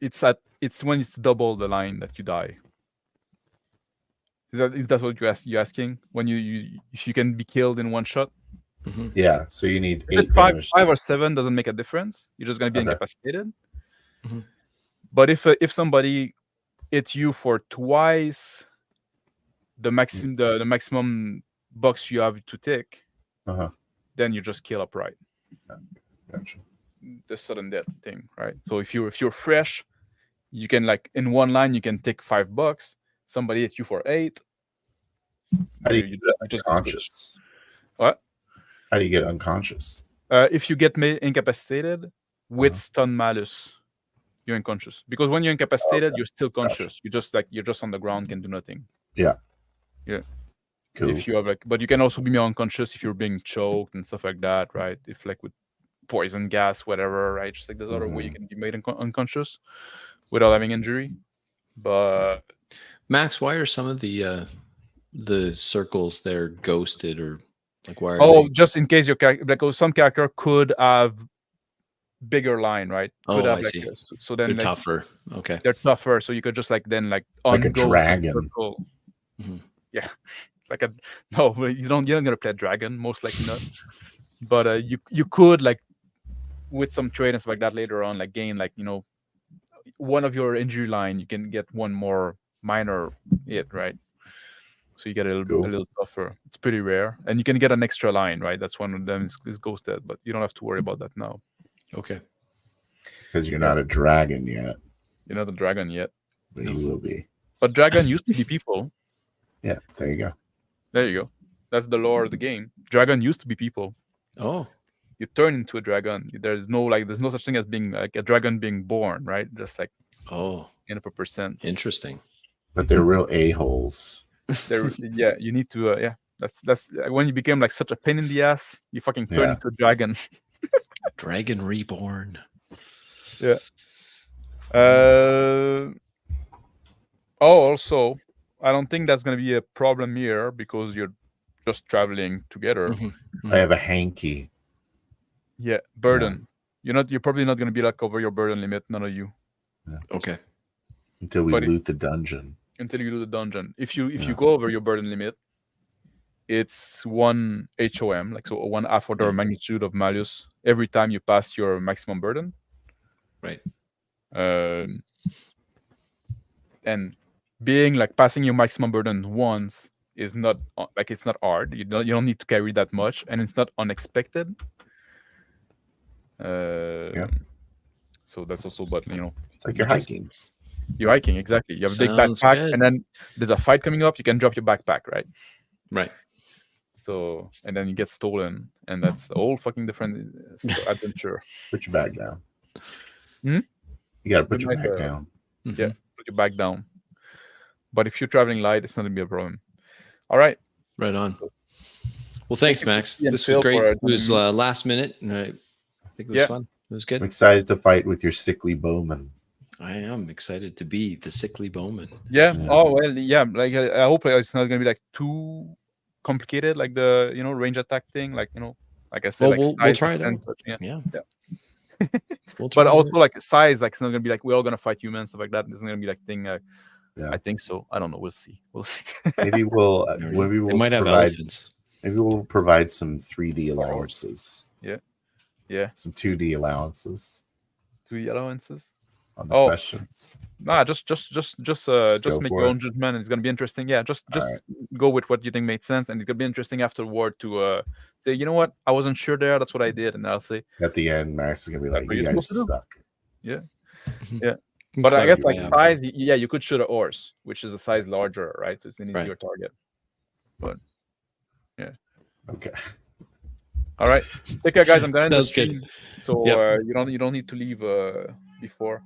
It's when it's double the line that you die. Is that what you're asking? When if you can be killed in 1 shot? Yeah. So you need 8 damage. 5 or 7 doesn't make a difference. You're just gonna be incapacitated. But if somebody hits you for twice the maximum bucks you have to take, then you just kill upright. Gotcha. The sudden death thing, right? So if you're fresh, you can like in 1 line you can take 5 bucks. Somebody hits you for 8. How do you get unconscious? What? How do you get unconscious? If you get incapacitated with stun malus, you're unconscious. Because when you're incapacitated, you're still conscious. Gotcha. You're just on the ground, can do nothing. Yeah. Yeah. Cool. If you have but you can also be unconscious if you're being choked and stuff like that, right? If with poison gas, whatever, right? Just there's other way you can be made unconscious without having injury. But Max, why are some of the circles there ghosted, or why are just in case your character, some character could have bigger line, right? Could have, I see. So then they're tougher. Okay, they're tougher. So you could just like a dragon. Yeah, you're not gonna play dragon, most likely not. But you could with some trade and stuff like that later on, gain one of your injury line, you can get one more minor hit, right? So you get a little tougher. It's pretty rare, and you can get an extra line, right? That's one of them is ghosted, but you don't have to worry about that now. Okay, because you're not a dragon yet. You're not a dragon yet. But you will be. But dragon used to be people. Yeah, there you go. There you go. That's the lore of the game. Dragon used to be people. Oh. You turn into a dragon. There's no such thing as being like a dragon being born, right? Just in a proper sense. Interesting. But they're real a-holes. You need to that's when you became such a pain in the ass, you fucking turn into a dragon. Dragon reborn. Yeah. Also, I don't think that's gonna be a problem here because you're just traveling together. I have a hanky. Yeah, burden. Yeah. You're probably not gonna be over your burden limit, none of you. Yeah. Okay. Until we loot the dungeon. Until you do the dungeon. If you go over your burden limit, it's 1 HOM, so 1 half order of magnitude of malus every time you pass your maximum burden. Right. And being passing your maximum burden once is not it's not hard. You don't need to carry that much, and it's not unexpected. So that's also, but it's like you're hiking. You're hiking, exactly. You have a big backpack, and then there's a fight coming up. You can drop your backpack, right? Right. So, and then you get stolen, and that's a whole fucking different adventure. Put your bag down. You gotta put your bag down. Yeah, put your bag down. But if you're traveling light, it's not gonna be a problem. All right. Right on. Well, thanks, Max. This was great. It was last minute, and I think it was fun. It was good. I'm excited to fight with your sickly bowman. I am excited to be the sickly bowman. Yeah. Oh well. Yeah. Like I hope it's not gonna be like too complicated, like the range attack thing. Like like I said, we'll try it out. Yeah. But also like size, like it's not gonna be like we're all gonna fight humans, stuff like that. It's not gonna be like thing. I think so. I don't know. We'll see. Maybe we'll might have elephants. Maybe we'll provide some 3D allowances. Yeah. Some 2D allowances. 2D allowances. On the questions. Nah, just make your own judgment, and it's gonna be interesting. Yeah, just go with what you think made sense, and it's gonna be interesting afterward to say, you know what, I wasn't sure there. That's what I did, and I'll say at the end, Max is gonna be like, you guys suck. Yeah. But I guess like size, you could shoot a horse, which is a size larger, right? So it's an easier target. But okay. All right, take care, guys. I'm gonna end the stream, so you don't need to leave before.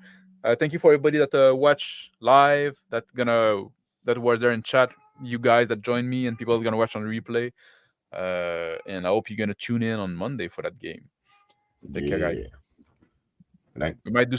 Thank you for everybody that watch live, that was there in chat, you guys that joined me, and people that are gonna watch on replay. And I hope you're gonna tune in on Monday for that game. Take care, guys. Good night. We might do